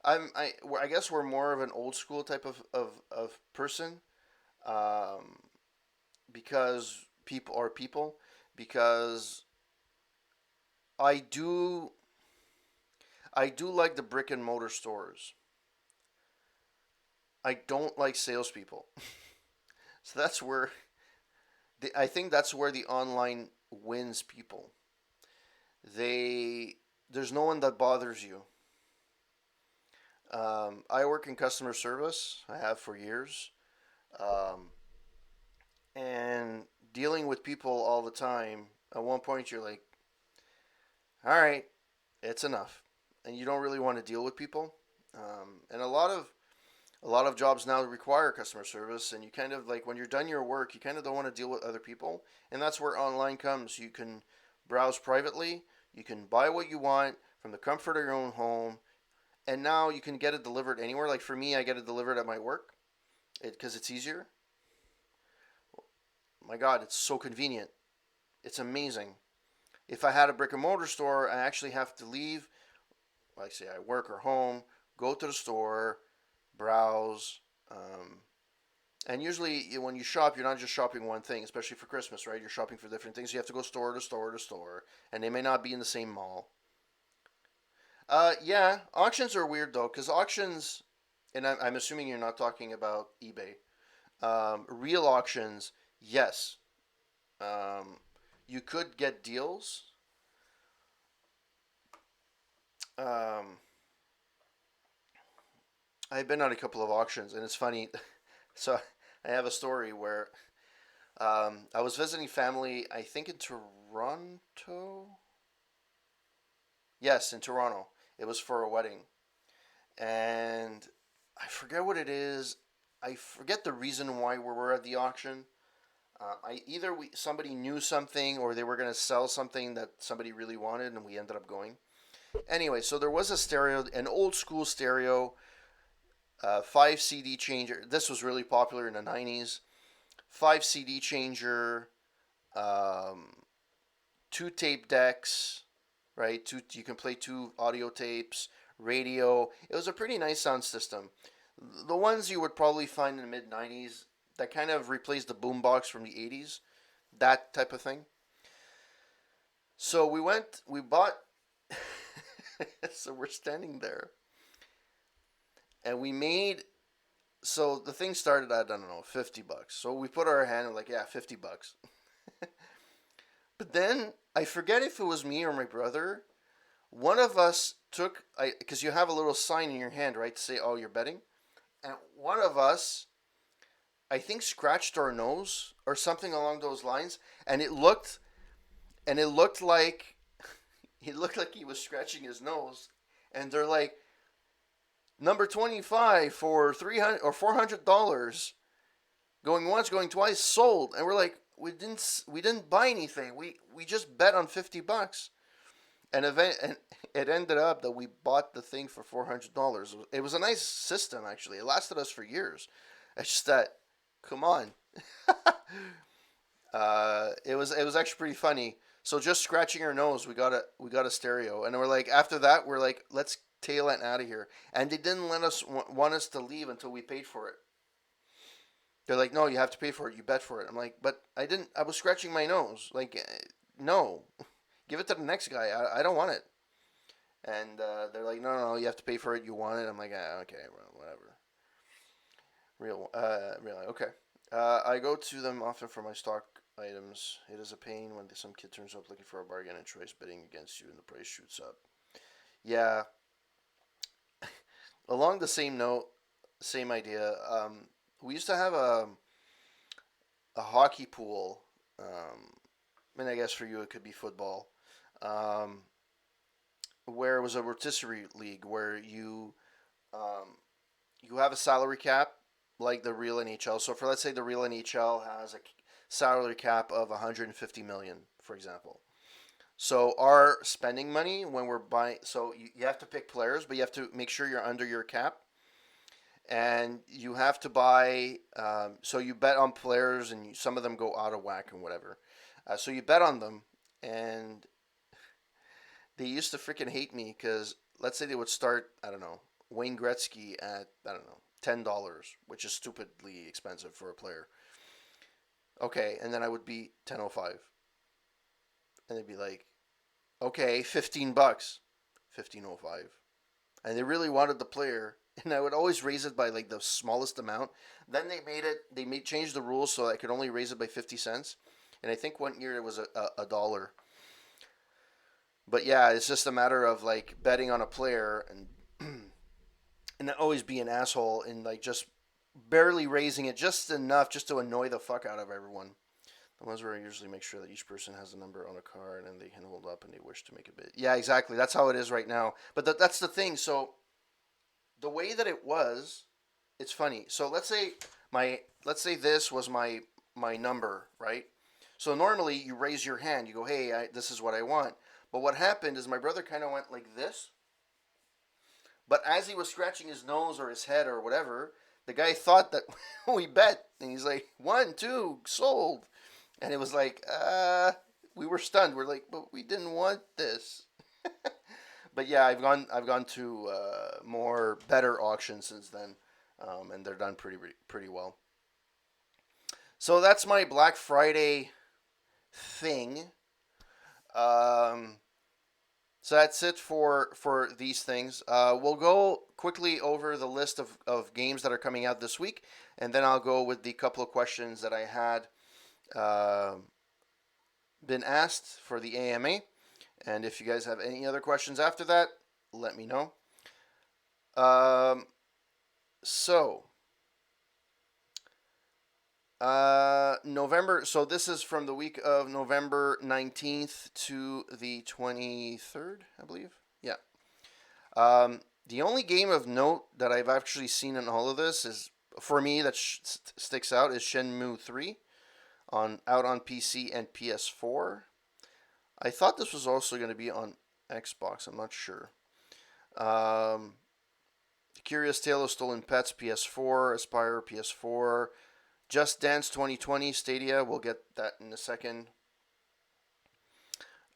I guess we're more of an old school type of person, um, because people because I do I do like the brick and mortar stores. I don't like salespeople. So that's where I think that's where the online wins people. There's no one that bothers you. I work in customer service. I have for years, um, and dealing with people all the time. At one point, you're like, "All right, it's enough," and you don't really want to deal with people. And a lot of jobs now require customer service, and you kind of like when you're done your work, you kind of don't want to deal with other people, and that's where online comes. You can browse privately, you can buy what you want from the comfort of your own home, and now you can get it delivered anywhere. Like for me, I get it delivered at my work, because it's easier. My God, it's so convenient. It's amazing. If I had a brick and mortar store, I actually have to leave, like say I work or home, go to the store, browse. And usually when you shop, you're not just shopping one thing, especially for Christmas, right? You're shopping for different things. You have to go store to store to store, and they may not be in the same mall. Yeah, auctions are weird though, because auctions, and I'm assuming you're not talking about eBay. Real auctions, yes. Um, you could get deals. Um, I've been on a couple of auctions, and it's funny. So I have a story where I was visiting family, I think in Toronto. Yes, in Toronto. It was for a wedding, and I forget what it is. I forget the reason why we were at the auction. Somebody knew something, or they were gonna sell something that somebody really wanted, and we ended up going. Anyway, so there was a stereo, an old school stereo, 5 CD changer. This was really popular in the 90s. 5 CD changer, um, 2 tape decks, right? You can play 2 audio tapes, radio. It was a pretty nice sound system. The ones you would probably find in the mid 90s that kind of replaced the boombox from the 80s, that type of thing. So we bought, so we're standing there, and so the thing started at, I don't know, 50 bucks. So we put our hand, like, yeah, 50 bucks. But then I forget if it was me or my brother. One of us because you have a little sign in your hand, right, to say, oh, you're betting. And one of us, I think, scratched our nose or something along those lines, and it looked like he was scratching his nose, and they're like, number 25 for $300 or $400, going once, going twice, sold. And we're like, we didn't buy anything. We just bet on 50 bucks. And it ended up that we bought the thing for $400. It was a nice system, actually. It lasted us for years. It's just that, come on. It was actually pretty funny. So just scratching our nose, we got a stereo, and we're like, after that, we're like, let's tail it out of here. And they didn't want us to leave until we paid for it. They're like, no, you have to pay for it. You bet for it. I'm like, but I didn't. I was scratching my nose. Like, no, give it to the next guy. I don't want it. And they're like, no, you have to pay for it. You want it. I'm like, okay, well, whatever. Really, okay. I go to them often for my stock items. It is a pain when some kid turns up looking for a bargain and tries bidding against you and the price shoots up. Yeah. Along the same note, same idea. We used to have a hockey pool. And I guess for you it could be football. Where it was a rotisserie league where you you have a salary cap like the real NHL. So for let's say the real NHL has a salary cap of 150 million, for example. So our spending money when we're buying, so you have to pick players, but you have to make sure you're under your cap, and you have to buy. So you bet on players, and some of them go out of whack and whatever. So you bet on them, and they used to freaking hate me because let's say they would start, I don't know, Wayne Gretzky at, I don't know, $10, which is stupidly expensive for a player. Okay, and then I would be 10.05. And they'd be like, okay, $15, 15.05. And they really wanted the player, and I would always raise it by like the smallest amount. Then they changed the rules so I could only raise it by 50 cents. And I think one year it was a dollar. But yeah, it's just a matter of like betting on a player and and always be an asshole and like just barely raising it just enough just to annoy the fuck out of everyone. The ones where I usually make sure that each person has a number on a card and they can hold up and they wish to make a bid. Yeah, exactly. That's how it is right now. But that's the thing. So the way that it was, it's funny. So let's say this was my number, right? So normally you raise your hand. You go, hey, this is what I want. But what happened is my brother kind of went like this. But as he was scratching his nose or his head or whatever, the guy thought that we bet. And he's like, 1, 2, sold. And it was like, we were stunned. We're like, but we didn't want this. But yeah, I've gone to more better auctions since then. And they're done pretty well. So that's my Black Friday thing. So that's it for these things. We'll go quickly over the list of games that are coming out this week, and then I'll go with the couple of questions that I had been asked for the AMA. And if you guys have any other questions after that, let me know. November, so this is from the week of November 19th to the 23rd, I believe. Yeah. The only game of note that I've actually seen in all of this is, for me, that sticks out is Shenmue 3 out on PC and PS4. I thought this was also going to be on Xbox. I'm not sure. The Curious Tale of Stolen Pets, PS4. Aspire, PS4. Just Dance 2020, Stadia. We'll get that in a second.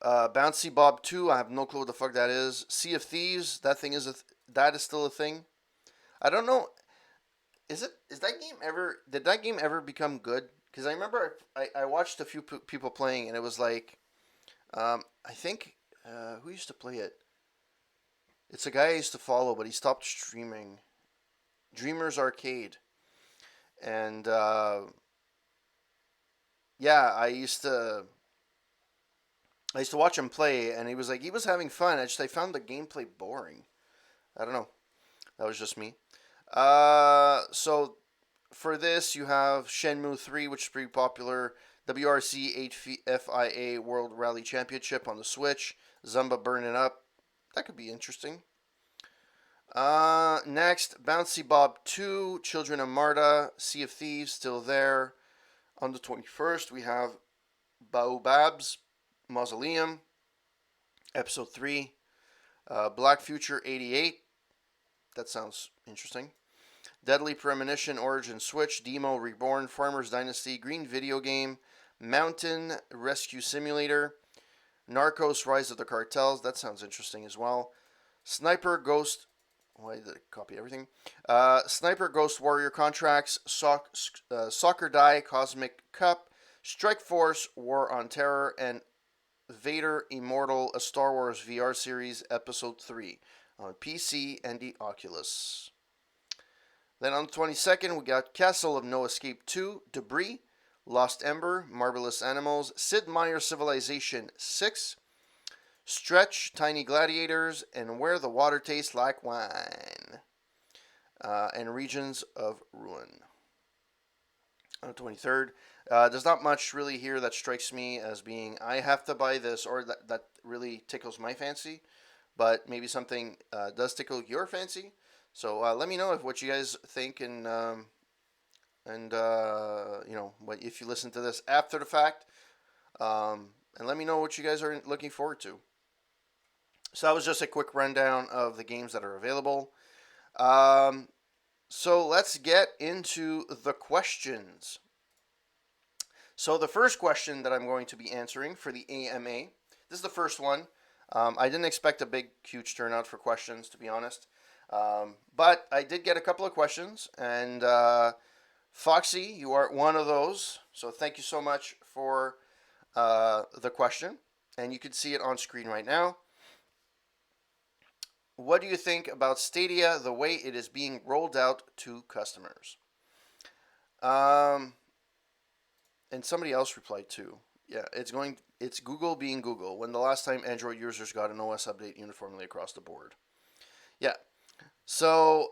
Bouncy Bob 2. I have no clue what the fuck that is. Sea of Thieves. That is still a thing. I don't know. Is that game ever? Did that game ever become good? Because I remember I watched a few people playing, and it was like, I think who used to play it? It's a guy I used to follow, but he stopped streaming. Dreamers Arcade. And yeah, I used to watch him play, and he was having fun. I found the gameplay boring. I don't know. That was just me. So for this, you have Shenmue 3, which is pretty popular. WRC 8FIA World Rally Championship on the Switch. Zumba Burning Up. That could be interesting. Next, Bouncy Bob 2, Children of Marta, Sea of Thieves, still there. On the 21st, we have Baobab's Mausoleum, Episode 3, Black Future 88, that sounds interesting. Deadly Premonition, Origin Switch, Demo Reborn, Farmers Dynasty, Green Video Game, Mountain Rescue Simulator, Narcos Rise of the Cartels, that sounds interesting as well. Sniper Ghost... Why did it copy everything? Sniper Ghost Warrior Contracts, Soccer Die Cosmic Cup, Strike Force War on Terror, and Vader Immortal, a Star Wars VR series, Episode 3 on PC and the Oculus. Then on the 22nd, we got Castle of No Escape 2, Debris, Lost Ember, Marvelous Animals, Sid Meier's Civilization 6, Stretch, Tiny Gladiators, and Where the Water Tastes Like Wine, and Regions of Ruin. On the 23rd, there's not much really here that strikes me as being, I have to buy this, or that really tickles my fancy, but maybe something does tickle your fancy. So let me know what you guys think, and what if you listen to this after the fact, and let me know what you guys are looking forward to. So that was just a quick rundown of the games that are available. So let's get into the questions. So the first question that I'm going to be answering for the AMA, this is the first one. I didn't expect a huge turnout for questions, to be honest. But I did get a couple of questions, and Foxy, you are one of those. So thank you so much for the question, and you can see it on screen right now. What do you think about Stadia, the way it is being rolled out to customers? And somebody else replied too. Yeah, it's Google being Google. When the last time Android users got an OS update uniformly across the board? Yeah. So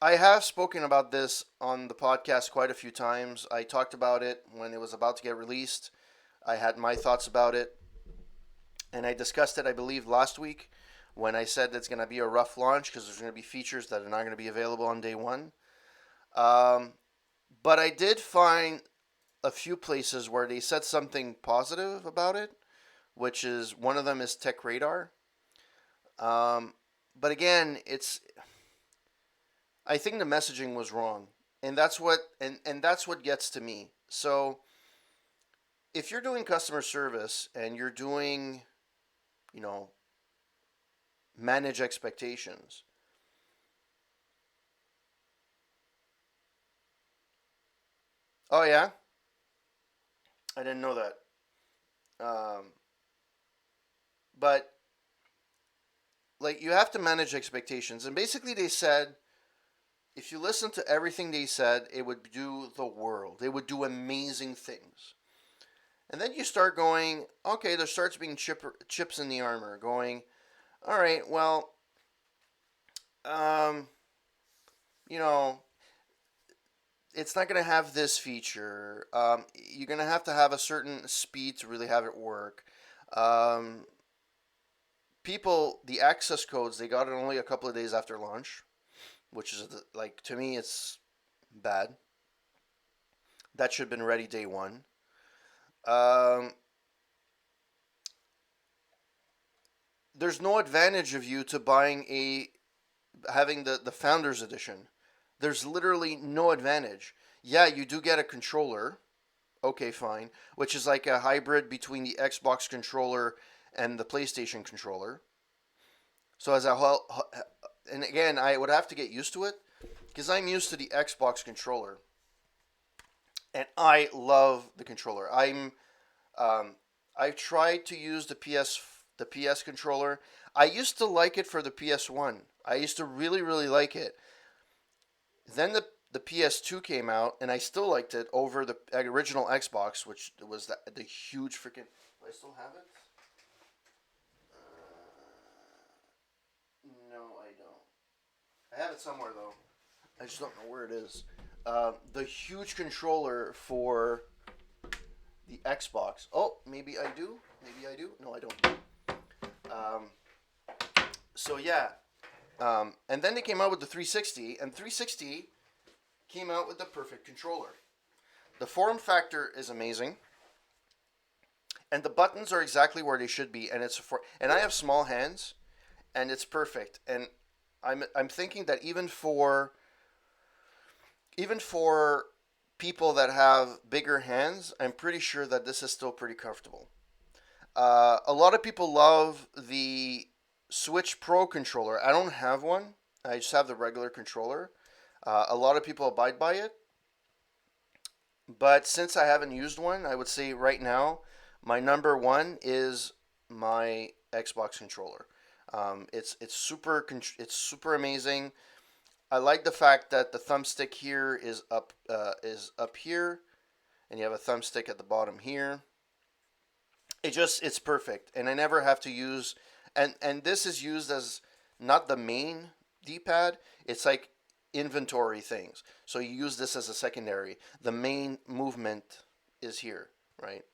I have spoken about this on the podcast quite a few times. I talked about it when it was about to get released. I had my thoughts about it. And I discussed it, I believe, last week when I said it's going to be a rough launch because there's going to be features that are not going to be available on day one. But I did find a few places where they said something positive about it, which is one of them is Tech Radar. But again, I think the messaging was wrong, and that's what gets to me. So if you're doing customer service and you're doing, manage expectations. Oh yeah, I didn't know that. But like you have to manage expectations, and basically they said if you listen to everything they said, it would do the world. It would do amazing things. And then you start going, okay, there starts being chips in the armor. Going, all right, well, it's not going to have this feature. You're going to have a certain speed to really have it work. The access codes, they got it only a couple of days after launch, which is, to me, it's bad. That should have been ready day one. There's no advantage of you to having the Founders Edition. There's literally no advantage. Yeah, you do get a controller. Okay, fine. Which is like a hybrid between the Xbox controller and the PlayStation controller. So and again, I would have to get used to it because I'm used to the Xbox controller. And I love the controller. I've tried to use the PS controller. I used to like it for the PS1. I used to really, really like it. Then the PS2 came out, and I still liked it over the original Xbox, which was the huge freaking. Do I still have it? No, I don't. I have it somewhere though. I just don't know where it is. The huge controller for the Xbox. Oh, maybe I do. Maybe I do. No, I don't. So yeah. And then they came out with the 360, and 360 came out with the perfect controller. The form factor is amazing, and the buttons are exactly where they should be, and and I have small hands, and it's perfect. And I'm thinking that even for people that have bigger hands, I'm pretty sure that this is still pretty comfortable. A lot of people love the Switch Pro controller. I don't have one. I just have the regular controller. A lot of people abide by it. But since I haven't used one, I would say right now, my number one is my Xbox controller. It's super amazing. I like the fact that the thumbstick here is up here, and you have a thumbstick at the bottom here. It's perfect, and I never have to use. And this is used as not the main D-pad. It's like inventory things. So you use this as a secondary. The main movement is here, right?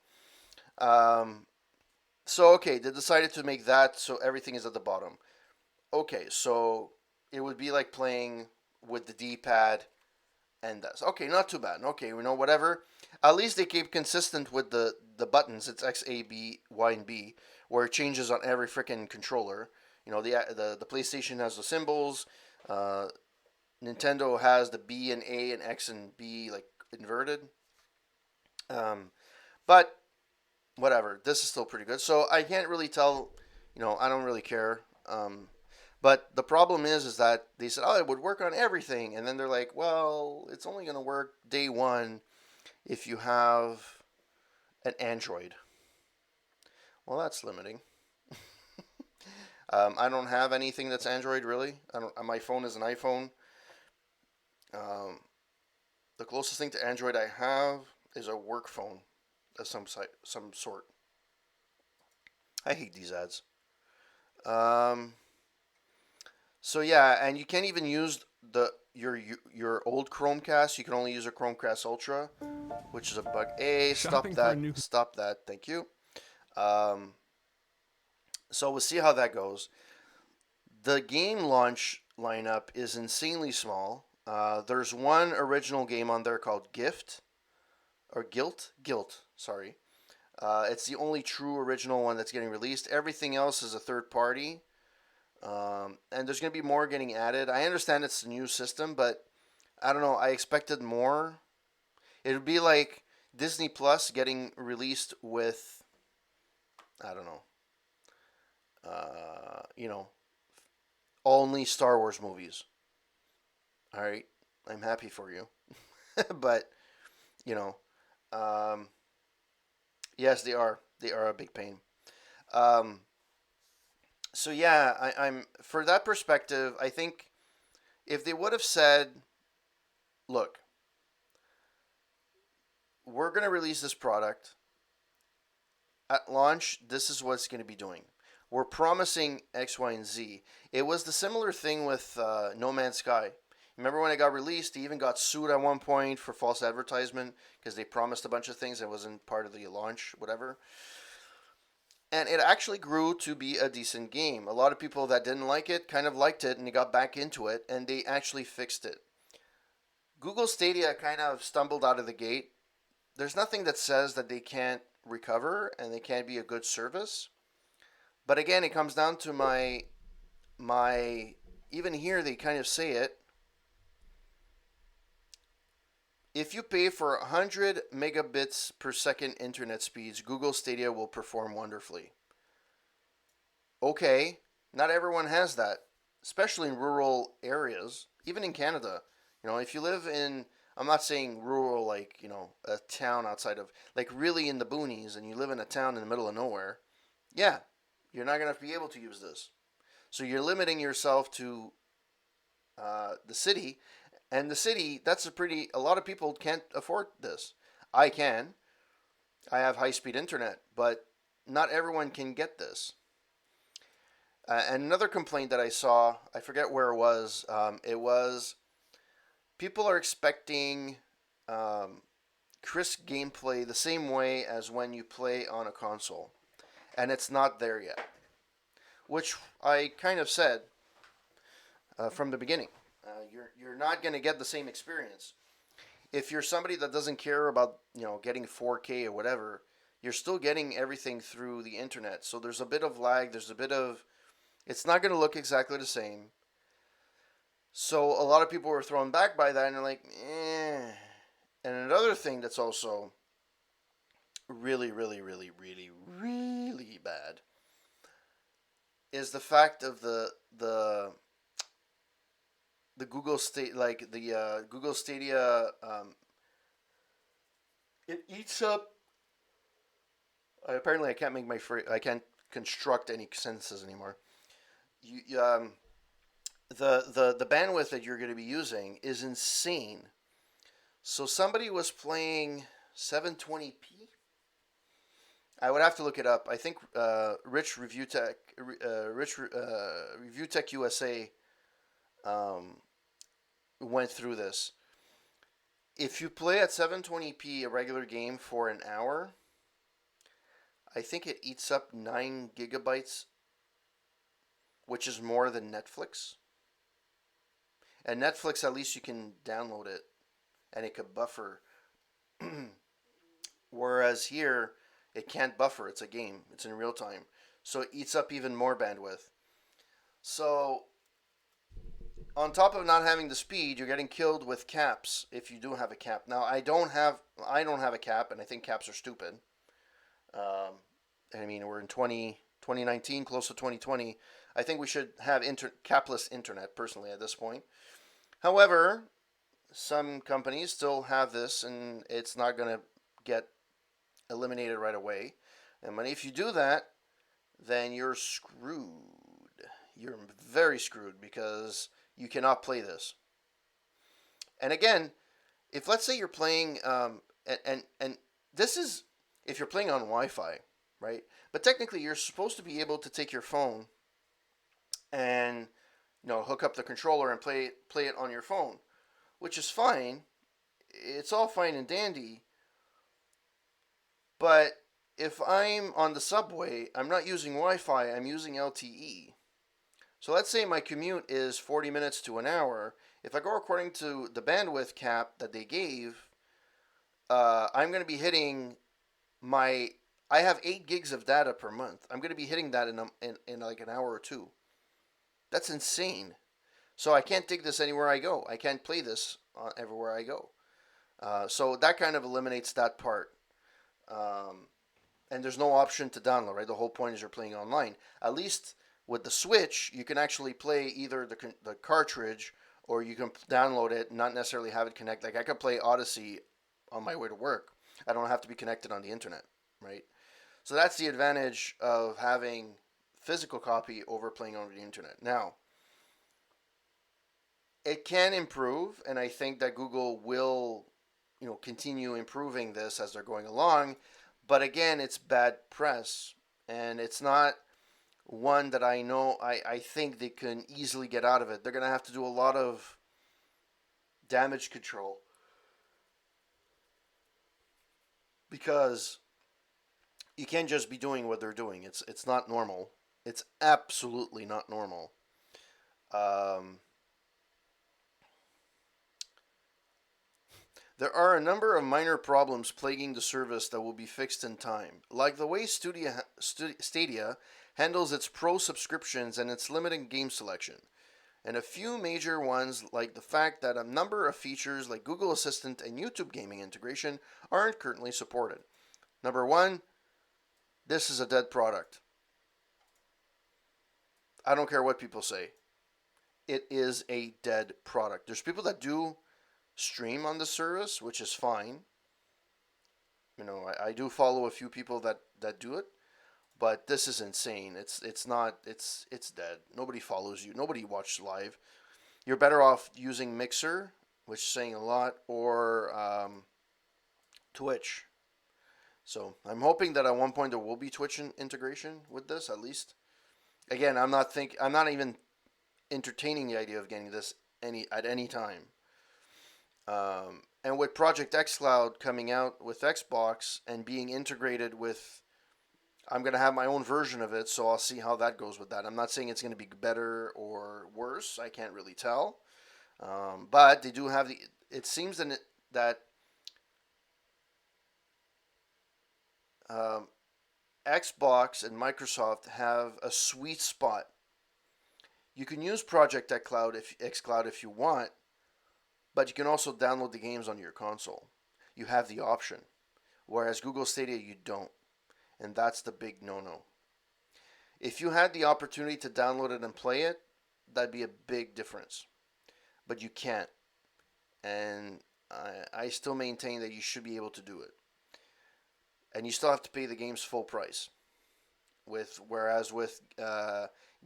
So okay, they decided to make that so everything is at the bottom. okay, so it would be like playing with the D-pad and that's okay. Not too bad. Okay, we know whatever. At least they keep consistent with the buttons. It's X, A, B, Y, and B, where it changes on every freaking controller. You know, the PlayStation has the symbols. Nintendo has the B and A and X and B like inverted. But whatever. This is still pretty good. So I can't really tell. You know, I don't really care. But the problem is that they said, oh, it would work on everything, and then they're like, well, it's only going to work day one if you have an Android. Well, that's limiting. I don't have anything that's Android really. My phone is an iPhone. The closest thing to Android I have is a work phone of some sort. I hate these ads. So yeah, and you can't even use your old Chromecast. You can only use a Chromecast Ultra, which is a bug. Stop that! Stop that! Thank you. So we'll see how that goes. The game launch lineup is insanely small. There's one original game on there called Gilt. Sorry. It's the only true original one that's getting released. Everything else is a third party. And there's going to be more getting added. I understand it's a new system, but I don't know. I expected more. It would be like Disney Plus getting released with, I don't know, only Star Wars movies. All right, I'm happy for you, but yes, they are. They are a big pain. So yeah, I'm for that perspective. I think if they would have said, "Look, we're going to release this product at launch. This is what it's going to be doing. We're promising X, Y, and Z." It was the similar thing with No Man's Sky. Remember when it got released? They even got sued at one point for false advertisement because they promised a bunch of things that wasn't part of the launch, whatever. And it actually grew to be a decent game. A lot of people that didn't like it kind of liked it, and they got back into it, and they actually fixed it. Google Stadia kind of stumbled out of the gate. There's nothing that says that they can't recover and they can't be a good service. But again, it comes down to my even here they kind of say it. If you pay for 100 megabits per second internet speeds, Google Stadia will perform wonderfully. Okay, not everyone has that, especially in rural areas, even in Canada. If you live in, I'm not saying rural like, a town outside of, like really in the boonies, and you live in a town in the middle of nowhere, yeah, you're not going to be able to use this. So you're limiting yourself to the city. And the city, a lot of people can't afford this. I can. I have high-speed internet, but not everyone can get this. And another complaint that I saw, I forget where it was people are expecting crisp gameplay the same way as when you play on a console. And it's not there yet. Which I kind of said from the beginning. You're not going to get the same experience. If you're somebody that doesn't care about getting 4K or whatever, you're still getting everything through the internet. So there's a bit of lag. It's not going to look exactly the same. So a lot of people were thrown back by that, and they're like, eh. And another thing that's also really, really, really, really, really bad is the fact of the Google Google Stadia. It eats up. Apparently, I can't I can't construct any sentences anymore. The bandwidth that you're going to be using is insane. So somebody was playing 720p. I would have to look it up. I think Rich Review Tech USA went through this. If you play at 720p a regular game for an hour, I think it eats up 9 gigabytes which is more than Netflix. And Netflix, at least you can download it and it could buffer. Whereas here, it can't buffer. It's a game. It's in real time. So it eats up even more bandwidth. So on top of not having the speed, you're getting killed with caps if you do have a cap. Now I don't have a cap, and I think caps are stupid. I mean, we're in 2019, close to 2020. I think we should have capless internet, personally, at this point. However, some companies still have this, and it's not going to get eliminated right away. And if you do that, then you're screwed. You're very screwed because you cannot play this. And again, if let's say you're playing, and this is if you're playing on Wi-Fi, right? But technically, you're supposed to be able to take your phone and hook up the controller and play it on your phone, which is fine. It's all fine and dandy. But if I'm on the subway, I'm not using Wi-Fi, I'm using LTE. So let's say my commute is 40 minutes to an hour. If I go according to the bandwidth cap that they gave, I'm going to be hitting I have 8 gigs of data per month. I'm going to be hitting that in like an hour or two. That's insane. So I can't take this anywhere I go. I can't play this everywhere I go. So that kind of eliminates that part. And there's no option to download, right? The whole point is you're playing online. At least with the Switch, you can actually play either the cartridge or you can download it, not necessarily have it connect. Like I could play Odyssey on my way to work. I don't have to be connected on the internet, right? So that's the advantage of having physical copy over playing over the internet. Now, it can improve, and I think that Google will, continue improving this as they're going along. But again, it's bad press, and it's not one that I think they can easily get out of it. They're going to have to do a lot of damage control because you can't just be doing what they're doing. It's not normal. It's absolutely not normal. There are a number of minor problems plaguing the service that will be fixed in time, like the way Stadia handles its pro subscriptions and its limited game selection, and a few major ones like the fact that a number of features like Google Assistant and YouTube gaming integration aren't currently supported. Number one, this is a dead product. I don't care what people say. It is a dead product. There's people that do stream on the service, which is fine. I do follow a few people that do it, but this is insane. It's dead. Nobody follows you. Nobody watches live. You're better off using Mixer, which is saying a lot, or Twitch. So I'm hoping that at one point there will be Twitch integration with this, at least. Again, I'm not even entertaining the idea of getting this at any time. And with Project xCloud coming out with Xbox and being integrated with, I'm going to have my own version of it, so I'll see how that goes with that. I'm not saying it's going to be better or worse. I can't really tell. But they do have it seems that Xbox and Microsoft have a sweet spot. You can use Project xCloud if you want, but you can also download the games on your console. You have the option. Whereas Google Stadia, you don't. And that's the big no-no. If you had the opportunity to download it and play it, that'd be a big difference. But you can't. And I still maintain that you should be able to do it. And you still have to pay the game's full price. Whereas with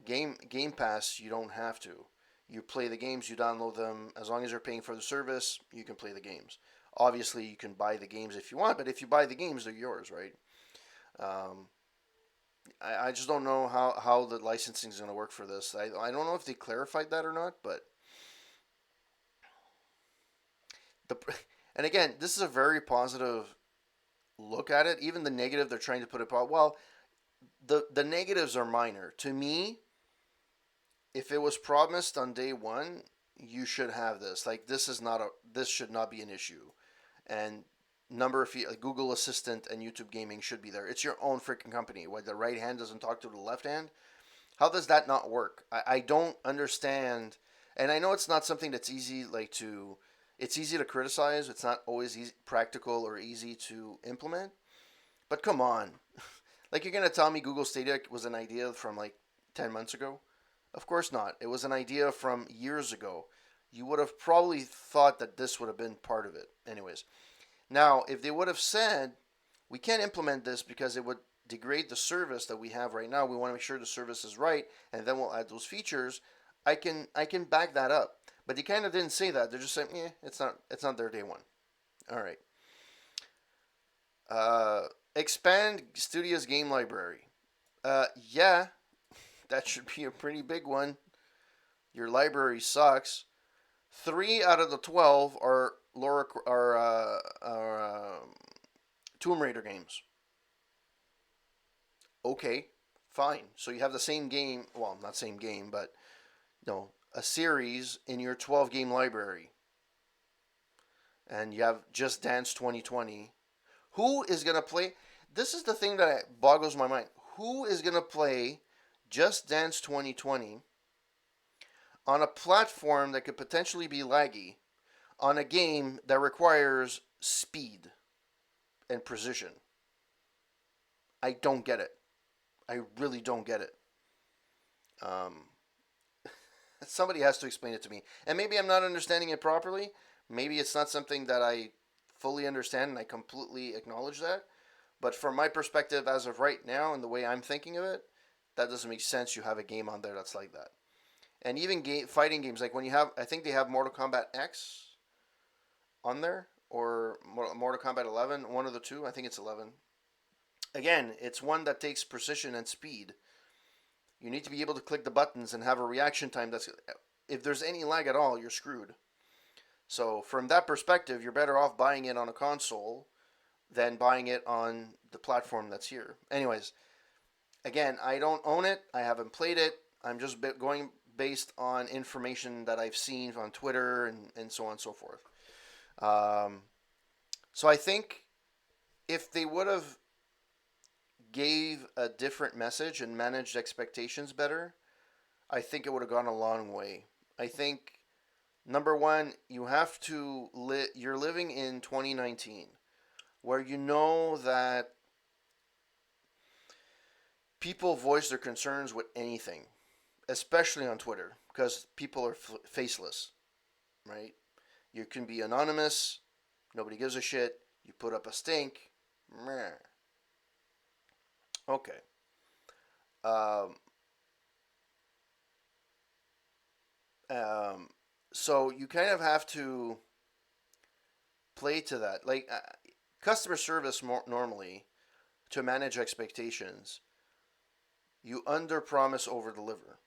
Game Pass, you don't have to. You play the games, you download them. As long as you're paying for the service, you can play the games. Obviously, you can buy the games if you want, but if you buy the games, they're yours, right? I just don't know how the licensing is going to work for this. I don't know if they clarified that or not, but and again, this is a very positive look at it. Even the negative they're trying to put it out. Well, the negatives are minor to me. if it was promised on day one, you should have this. Like, this should not be an issue. And like Google Assistant and YouTube Gaming should be there. It's your own freaking company. Why the right hand doesn't talk to the left hand? How does that not work? I don't understand. And I know it's not something that's easy, it's easy to criticize. It's not always practical or easy to implement. But come on. Like, you're going to tell me Google Stadia was an idea from like 10 months ago? Of course not. It was an idea from years ago. You would have probably thought that this would have been part of it. Anyways. Now, if they would have said, we can't implement this because it would degrade the service that we have right now. We want to make sure the service is right, and then we'll add those features. I can back that up. But they kind of didn't say that. They're just saying, it's not their day one. All right. Expand Studia's game library. Yeah, that should be a pretty big one. Your library sucks. 3 out of the 12 are Tomb Raider games. Okay, fine. So you have the same game, well, not same game, but no, a series in your 12 game library. And you have Just Dance 2020. Who is going to play? This is the thing that boggles my mind. Who is going to play Just Dance 2020 on a platform that could potentially be laggy, on a game that requires speed and precision? I don't get it. I really don't get it. Somebody has to explain it to me. And maybe I'm not understanding it properly. Maybe it's not something that I fully understand, and I completely acknowledge that. But from my perspective, as of right now, and the way I'm thinking of it, that doesn't make sense. You have a game on there that's like that. And even fighting games, like when you have, I think they have Mortal Kombat X on there, or Mortal Kombat 11, one of the two. I think it's 11. Again, it's one that takes precision and speed. You need to be able to click the buttons and have a reaction time that's, if there's any lag at all, you're screwed. So from that perspective, you're better off buying it on a console than buying it on the platform that's here. Anyways, again, I don't own it. I haven't played it. I'm just going based on information that I've seen on Twitter and so on and so forth. So I think if they would have gave a different message and managed expectations better, I think it would have gone a long way. I think, number one, you have to you're living in 2019, where you know that people voice their concerns with anything, especially on Twitter, because people are faceless, right? You can be anonymous, nobody gives a shit, you put up a stink, meh. Okay. So you kind of have to play to that. Like, customer service normally, to manage expectations, you under-promise, over-deliver,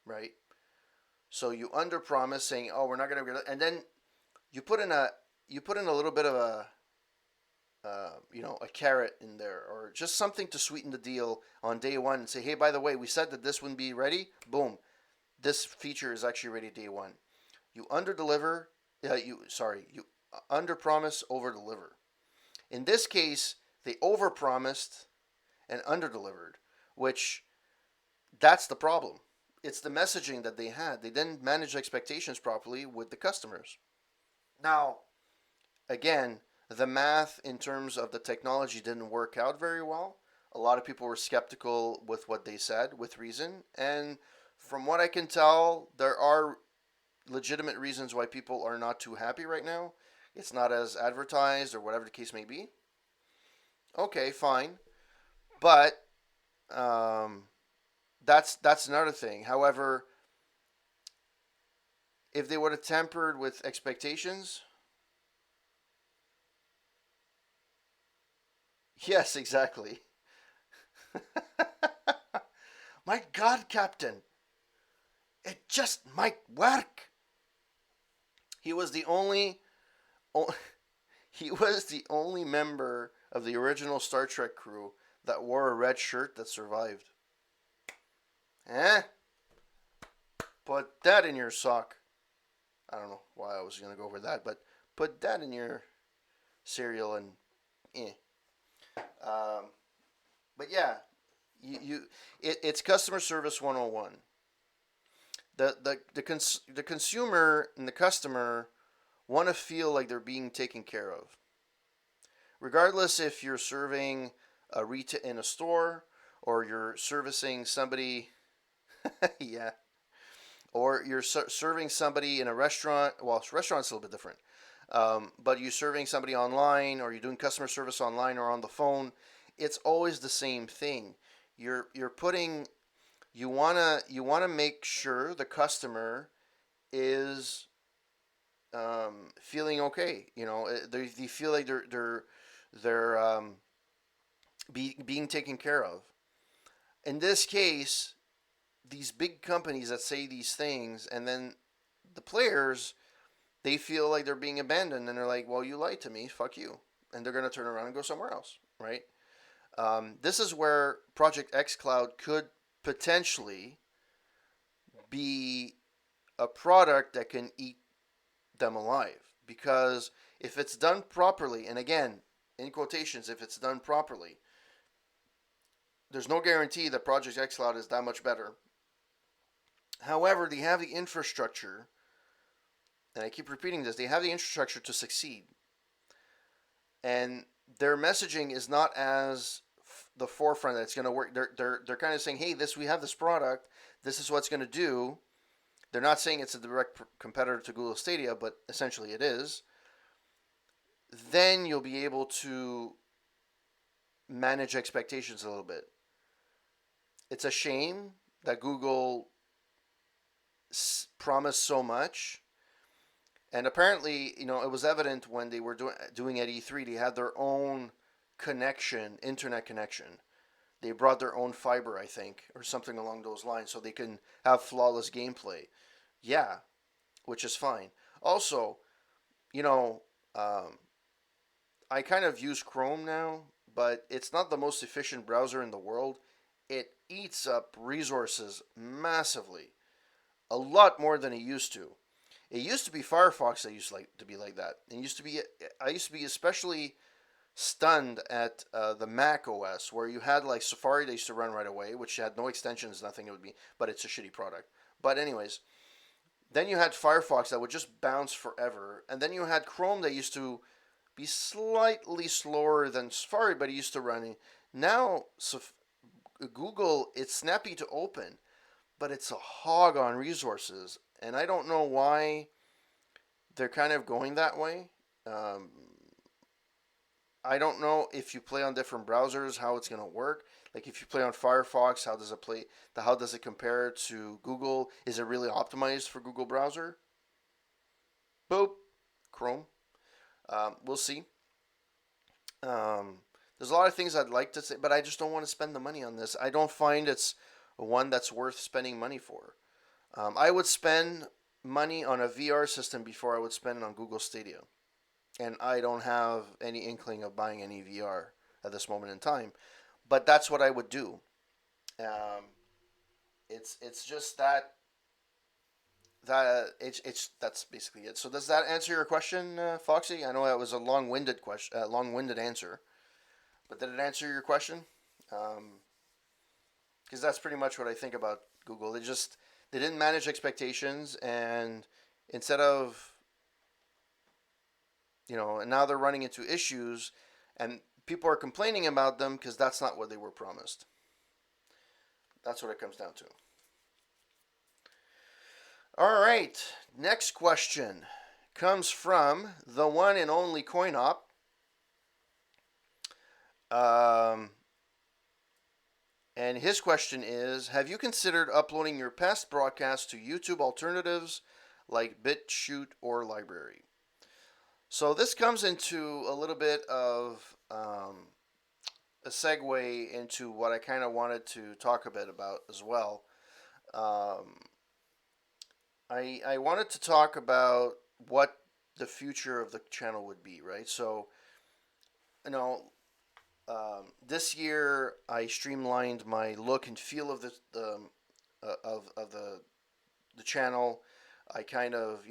right? So you under-promise, saying, "Oh, we're not going to," and then you put in a little bit of a carrot in there, or just something to sweeten the deal on day one, and say, "Hey, by the way, we said that this wouldn't be ready. Boom, this feature is actually ready day one." You under-deliver. You under-promise, over-deliver. In this case, they over-promised and under-delivered, which that's the problem. It's the messaging that they had. They didn't manage expectations properly with the customers. Now, again, the math in terms of the technology didn't work out very well. A lot of people were skeptical with what they said, with reason. And from what I can tell, there are legitimate reasons why people are not too happy right now. It's not as advertised, or whatever the case may be. Okay, fine. But that's another thing. However, if they would have tempered with expectations... Yes, exactly. My God, Captain. It just might work. He was the only member of the original Star Trek crew that wore a red shirt that survived. put that in your sock. I don't know why I was going to go over that, but put that in your cereal and but yeah, it's customer service 101. The consumer and the customer want to feel like they're being taken care of. Regardless if you're serving a retail in a store or you're servicing somebody yeah, or you're serving somebody in a restaurant. Well, restaurant's a little bit different. But you're serving somebody online, or you're doing customer service online or on the phone. It's always the same thing. You're putting. You wanna make sure the customer is feeling okay. You know, they feel like they're being taken care of. In this case, these big companies that say these things, and then the players, they feel like they're being abandoned, and they're like, well, you lied to me, fuck you. And they're going to turn around and go somewhere else, right? This is where Project xCloud could potentially be a product that can eat them alive. Because if it's done properly, and again, in quotations, if it's done properly, there's no guarantee that Project xCloud is that much better. However, they have the infrastructure, and I keep repeating this, they have the infrastructure to succeed. And their messaging is not as the forefront that it's going to work. They're kind of saying, hey, we have this product, this is what it's going to do. They're not saying it's a direct competitor to Google Stadia, but essentially it is. Then you'll be able to manage expectations a little bit. It's a shame that Google promised so much, and apparently, you know, it was evident when they were doing at E3. They had their own connection, internet connection. They brought their own fiber, I think, or something along those lines, so they can have flawless gameplay. Yeah, which is fine. Also, you know, I kind of use Chrome now, but it's not the most efficient browser in the world. It eats up resources massively, a lot more than it used to. It used to be Firefox that used to be like that. I used to be especially stunned at the Mac OS, where you had like Safari that used to run right away, which had no extensions, nothing. It would be, but it's a shitty product. But anyways, then you had Firefox that would just bounce forever, and then you had Chrome that used to be slightly slower than Safari, but it used to run. Now, Google, it's snappy to open, but it's a hog on resources, and I don't know why they're kind of going that way. I don't know if you play on different browsers how it's going to work. Like if you play on Firefox, how does it play? How does it compare to Google? Is it really optimized for Google browser? Boop, Chrome. We'll see. There's a lot of things I'd like to say, but I just don't want to spend the money on this. I don't find it's one that's worth spending money for. I would spend money on a VR system before I would spend it on Google Stadia. And I don't have any inkling of buying any VR at this moment in time. But that's what I would do. It's just that's basically it. So does that answer your question, Foxy? I know that was a long-winded question, long-winded answer, but did it answer your question? Because that's pretty much what I think about Google. They didn't manage expectations, and instead of, you know, and now they're running into issues, and people are complaining about them because that's not what they were promised. That's what it comes down to. All right, next question comes from the one and only CoinOp. And his question is, have you considered uploading your past broadcasts to YouTube alternatives like BitChute or Library? So this comes into a little bit of a segue into what I kind of wanted to talk a bit about as well. I wanted to talk about what the future of the channel would be, right? So, you know, this year I streamlined my look and feel of the the channel. I kind of,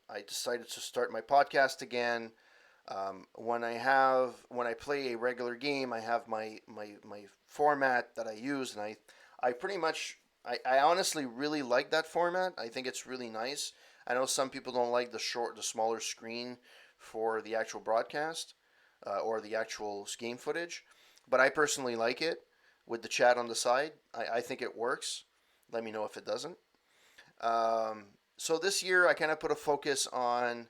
I decided to start my podcast again. When I play a regular game, I have my format that I use, and I pretty much, I honestly really like that format. I think it's really nice. I know some people don't like the smaller screen for the actual broadcast or the actual game footage, but I personally like it with the chat on the side. I think it works. Let me know if it doesn't. So this year, I kind of put a focus on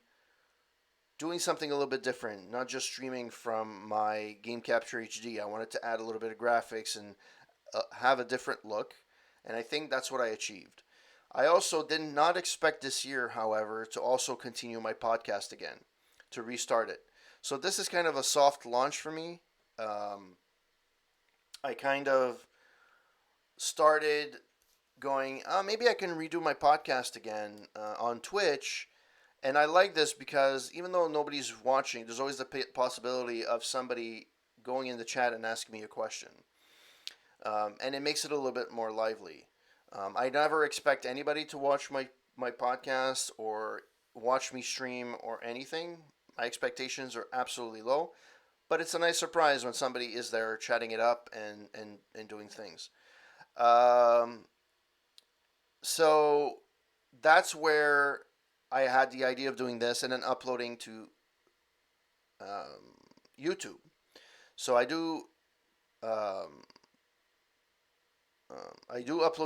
doing something a little bit different, not just streaming from my Game Capture HD. I wanted to add a little bit of graphics and have a different look, and I think that's what I achieved. I also did not expect this year, however, to also continue my podcast again, to restart it. So this is kind of a soft launch for me. I kind of started going, maybe I can redo my podcast again on Twitch. And I like this because even though nobody's watching, there's always the possibility of somebody going in the chat and asking me a question. And it makes it a little bit more lively. I never expect anybody to watch my podcast or watch me stream or anything. My expectations are absolutely low. But it's a nice surprise when somebody is there chatting it up and doing things. So that's where I had the idea of doing this and then uploading to YouTube. So I do upload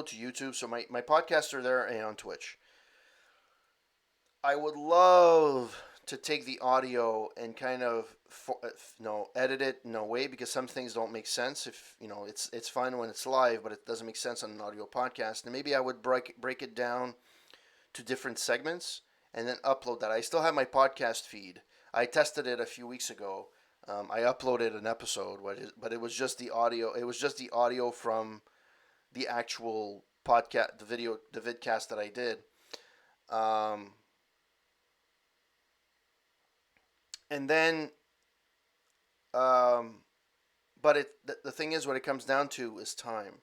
to YouTube. So my podcasts are there and on Twitch. I would love to take the audio and kind of edit it in a way, because some things don't make sense. If it's fine when it's live, but it doesn't make sense on an audio podcast. And maybe I would break it down to different segments and then upload that. I still have my podcast feed. I tested it a few weeks ago. I uploaded an episode, but it was just the audio. It was just the audio from the actual podcast, the vidcast that I did. And then, but the thing is, what it comes down to is time.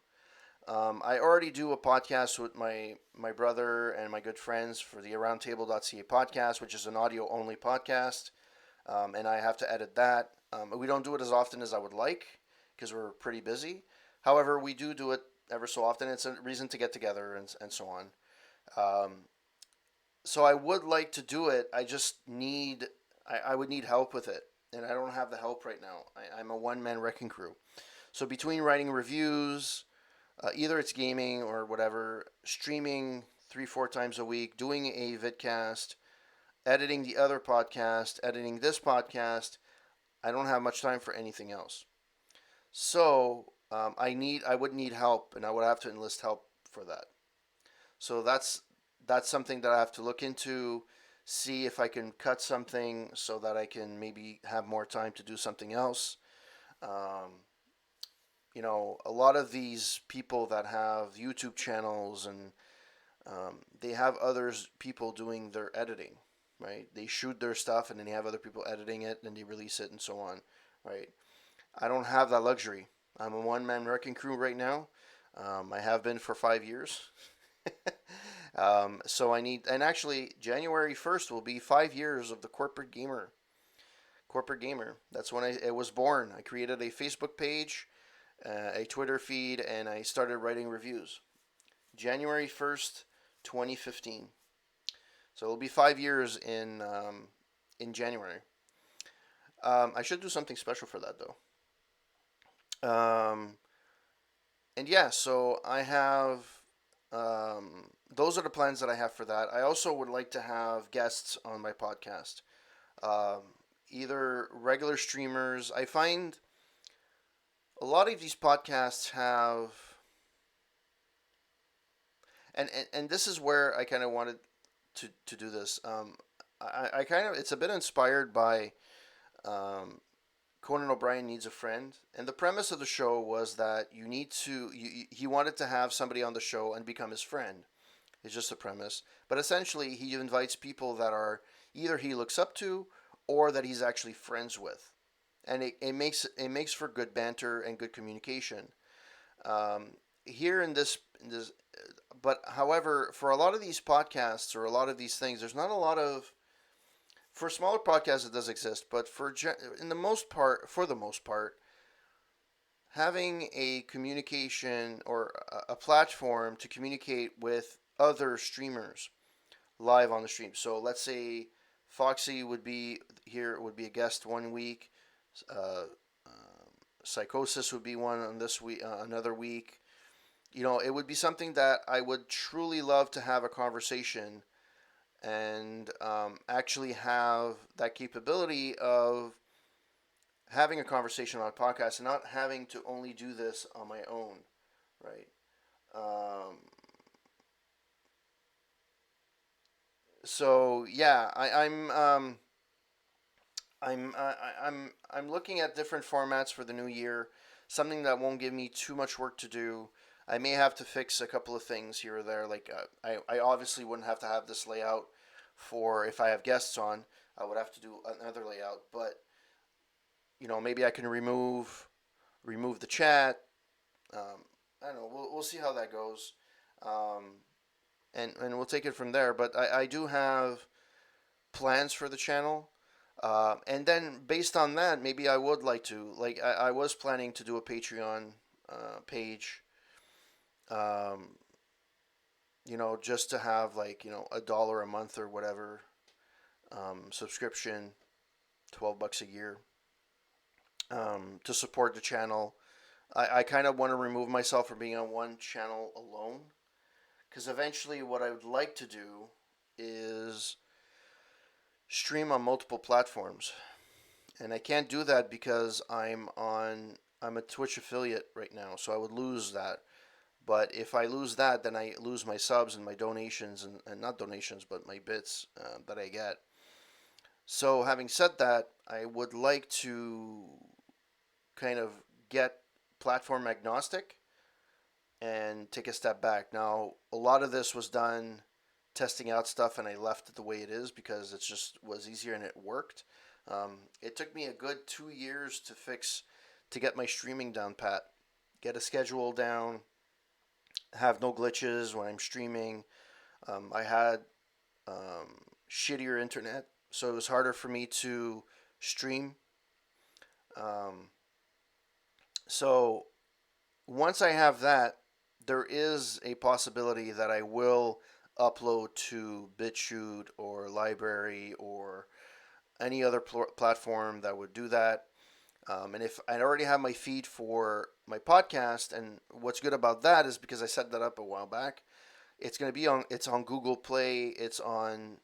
I already do a podcast with my brother and my good friends for the AroundTable.ca podcast, which is an audio-only podcast, and I have to edit that. We don't do it as often as I would like because we're pretty busy. However, we do it ever so often. It's a reason to get together and so on. So I would like to do it. I just need... I would need help with it, and I don't have the help right now. I'm a one-man wrecking crew. So between writing reviews, either it's gaming or whatever, streaming 3-4 times a week, doing a vidcast, editing the other podcast, editing this podcast, I don't have much time for anything else. So I would need help, and I would have to enlist help for that. So that's something that I have to look into. See if I can cut something so that I can maybe have more time to do something else. A lot of these people that have YouTube channels and they have people doing their editing, right? They shoot their stuff and then they have other people editing it and they release it and so on, right? I don't have that luxury. I'm a one-man wrecking crew right now. I have been for 5 years. So I need, and actually January 1st will be 5 years of the Corporate Gamer. That's when it was born. I created a Facebook page, a Twitter feed, and I started writing reviews. January 1st, 2015. So it'll be 5 years in January. I should do something special for that though. And yeah, so I have, those are the plans that I have for that. I also would like to have guests on my podcast. Either regular streamers. I find a lot of these podcasts have, and this is where I kind of wanted to do this. I kind of, it's a bit inspired by Conan O'Brien Needs a Friend, and the premise of the show was that he wanted to have somebody on the show and become his friend. It's just a premise, but essentially he invites people that are either he looks up to or that he's actually friends with, and it makes for good banter and good communication. here in this, but however, for a lot of these podcasts or a lot of these things, there's not a lot of for smaller podcasts it does exist, but in the most part, for the most part, having a communication or a platform to communicate with other streamers live on the stream. So let's say Foxy would be here, would be a guest one week. Uh, Psychosis would be one on this week, another week. You know, it would be something that I would truly love to have a conversation and actually have that capability of having a conversation on a podcast and not having to only do this on my own, right? So yeah, I'm looking at different formats for the new year. Something that won't give me too much work to do. I may have to fix a couple of things here or there. Like I obviously wouldn't have to have this layout for if I have guests on. I would have to do another layout, but you know maybe I can remove the chat. I don't know. We'll see how that goes, and we'll take it from there. But I do have plans for the channel. And then based on that, maybe I would like to I was planning to do a Patreon page, um, you know, just to have like $1 a month or whatever subscription, $12 a year, to support the channel. I kind of want to remove myself from being on one channel alone, because eventually what I would like to do is stream on multiple platforms, and I can't do that because I'm a Twitch affiliate right now, so I would lose that. But if I lose that, then I lose my subs and my donations, and not donations, but my bits that I get. So having said that, I would like to kind of get platform agnostic and take a step back. Now, a lot of this was done testing out stuff, and I left it the way it is because it just was easier and it worked. It took me a good 2 years to get my streaming down pat, get a schedule down, have no glitches when I'm streaming. I had shittier internet, so it was harder for me to stream. Um, so once I have that, there is a possibility that I will upload to BitChute or Library or any other platform that would do that. And if I already have my feed for my podcast, and what's good about that is because I set that up a while back, it's on Google Play, it's on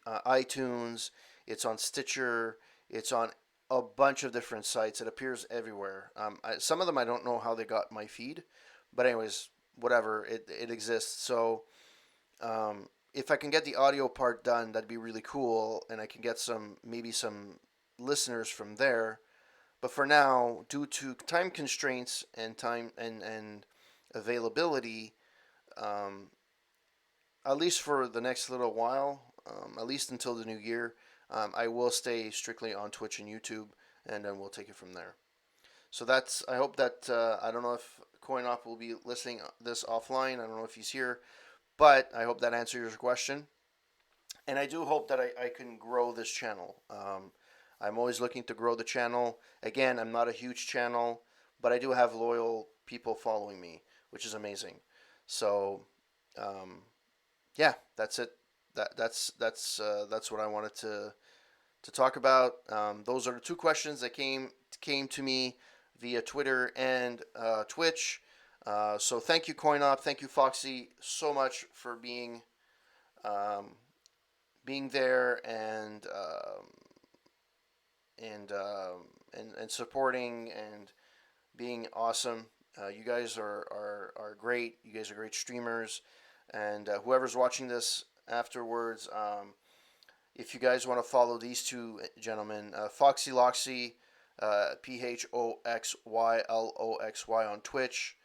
iTunes, it's on Stitcher, it's on a bunch of different sites. It appears everywhere. Some of them I don't know how they got my feed, but anyways, whatever, it exists. So if I can get the audio part done, that'd be really cool, and I can get maybe some listeners from there. But for now, due to time constraints and time and availability, um, at least for the next little while, at least until the new year, I will stay strictly on Twitch and YouTube, and then we'll take it from there. So that's. I hope that I don't know if CoinOp will be listening this offline. I don't know if he's here, but I hope that answers your question. And I do hope that I can grow this channel. I'm always looking to grow the channel. Again, I'm not a huge channel, but I do have loyal people following me, which is amazing. So, yeah, that's it. That's what I wanted to talk about. Those are the two questions that came to me via Twitter and Twitch. So thank you, CoinOp. Thank you, Foxy, so much for being there and supporting and being awesome. You guys are great. You guys are great streamers. And whoever's watching this afterwards, if you guys want to follow these two gentlemen, Foxy Loxy, PhoxyLoxy on Twitch.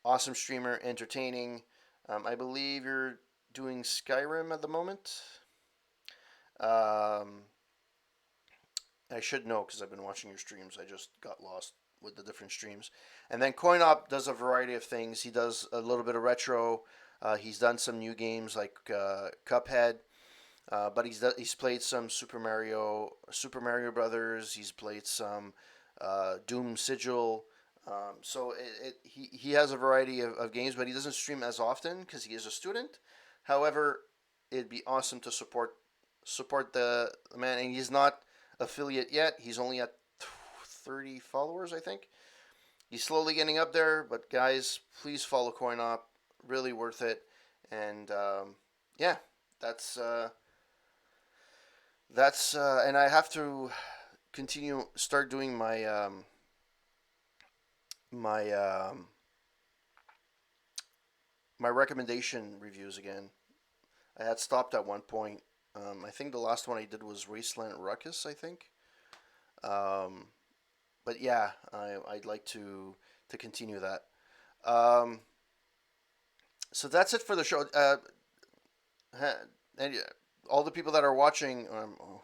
Awesome streamer, entertaining. I believe you're doing Skyrim at the moment. I should know because I've been watching your streams. I just got lost with the different streams. And then CoinOp does a variety of things. He does a little bit of retro. He's done some new games like Cuphead. But he's played some Super Mario Brothers. He's played some Doom Sigil. So he has a variety of games, but he doesn't stream as often because he is a student. However, it'd be awesome to support the man, and he's not affiliate yet. He's only at 30 followers, I think. He's slowly getting up there, but guys, please follow CoinOp. Really worth it. And yeah, that's and I have to start doing my my recommendation reviews again. I had stopped at one point. I think the last one I did was Wasteland Ruckus, I think. But yeah, I'd like to continue that. So that's it for the show. And all the people that are watching,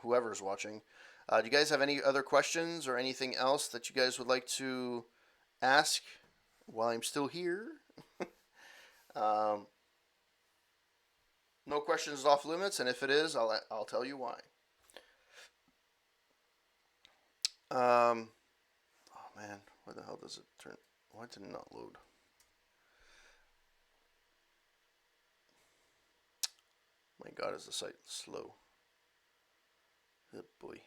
whoever's watching, do you guys have any other questions or anything else that you guys would like to ask while I'm still here? No questions off limits, and if it is, I'll tell you why. Oh man, why the hell does it turn? Why did it not load? My God, is the site slow? Good boy.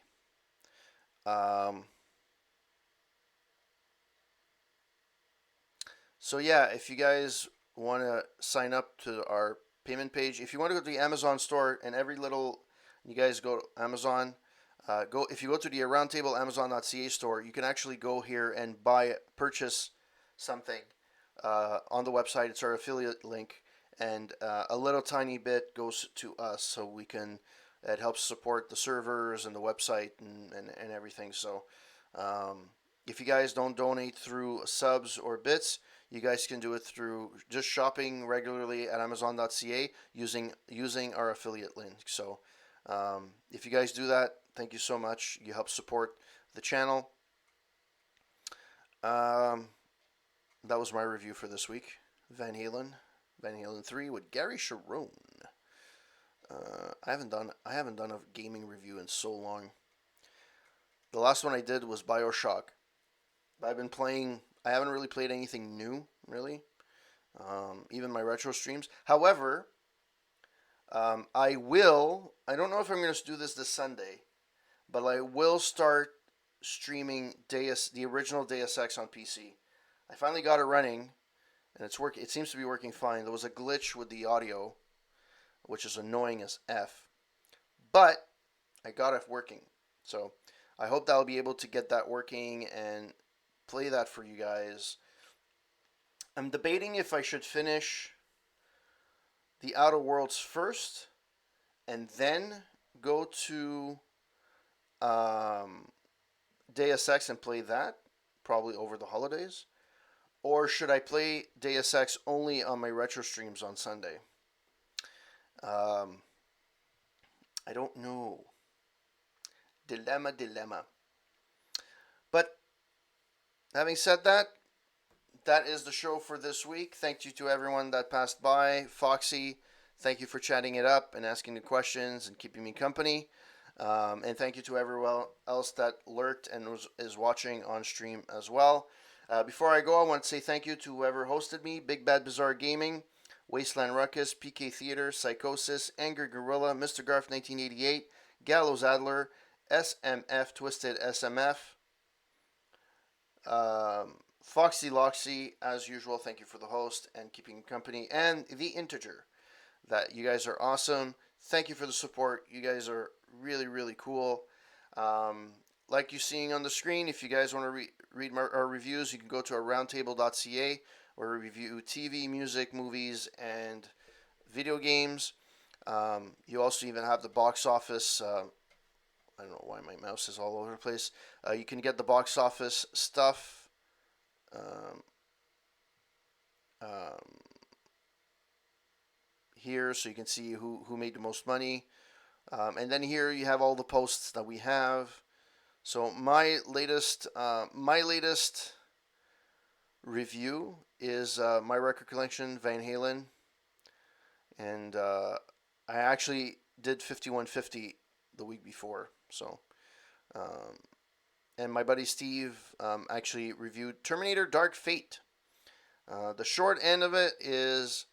So yeah, if you guys want to sign up to our payment page, if you want to go to the Amazon store, and you guys go to Amazon, if you go to the Roundtable Amazon.ca store, you can actually go here and purchase something on the website. It's our affiliate link, and a little tiny bit goes to us, so it helps support the servers and the website and everything. So if you guys don't donate through subs or bits, you guys can do it through just shopping regularly at Amazon.ca using our affiliate link. So if you guys do that, thank you so much. You help support the channel. That was my review for this week. Van Halen 3 with Gary Sharon. I haven't done a gaming review in so long. The last one I did was BioShock. I've been playing. I haven't really played anything new, really. Even my retro streams. However, I don't know if I'm going to do this Sunday, but I will start streaming the original Deus Ex on PC. I finally got it running, and it seems to be working fine. There was a glitch with the audio, which is annoying as F, but I got it working. So I hope that I'll be able to get that working and play that for you guys. I'm debating if I should finish the Outer Worlds first and then go to Deus Ex and play that, probably over the holidays. Or should I play Deus Ex only on my retro streams on Sunday? I don't know. Dilemma. But having said that, that is the show for this week. Thank you to everyone that passed by. Foxy, thank you for chatting it up and asking the questions and keeping me company. And thank you to everyone else that lurked and is watching on stream as well. Before I go, I want to say thank you to whoever hosted me: Big Bad Bizarre Gaming, Wasteland Ruckus, PK Theater, Psychosis, Angry Gorilla, Mr. Garf 1988, Gallows Adler, SMF Twisted SMF, Foxy Loxy, as usual. Thank you for the host and keeping company, and The Integer. That you guys are awesome. Thank you for the support. You guys are really, really cool. Like you're seeing on the screen, if you guys want to read our reviews, you can go to our roundtable.ca, where we review TV, music, movies, and video games. You also even have the box office. I don't know why my mouse is all over the place. You can get the box office stuff. Here, so you can see who made the most money. And then here you have all the posts that we have. So my latest review is My Record Collection, Van Halen. And I actually did 5150 the week before. So, and my buddy Steve actually reviewed Terminator Dark Fate. The short end of it is,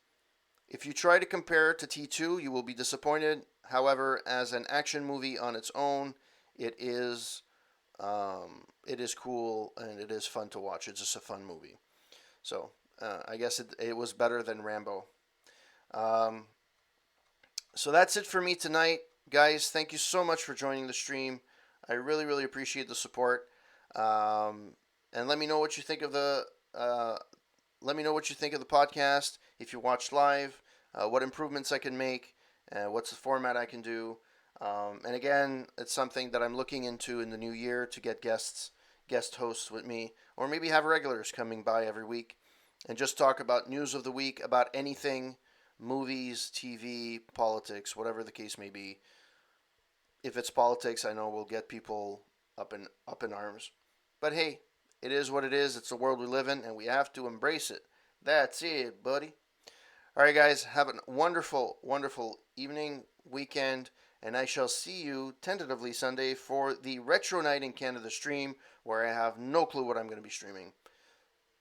if you try to compare it to T2, you will be disappointed. However, as an action movie on its own, it is cool and it is fun to watch. It's just a fun movie. So I guess it was better than Rambo. So that's it for me tonight, guys. Thank you so much for joining the stream. I really, really appreciate the support. And let me know what you think of the podcast. If you watched live, what improvements I can make, what's the format I can do. And again, it's something that I'm looking into in the new year to get guest hosts with me, or maybe have regulars coming by every week and just talk about news of the week, about anything, movies, TV, politics, whatever the case may be. If it's politics, I know we'll get people up in arms. But hey, it is what it is. It's the world we live in, and we have to embrace it. That's it, buddy. All right, guys, have a wonderful, wonderful evening, weekend, and I shall see you tentatively Sunday for the Retro Night in Canada stream, where I have no clue what I'm going to be streaming.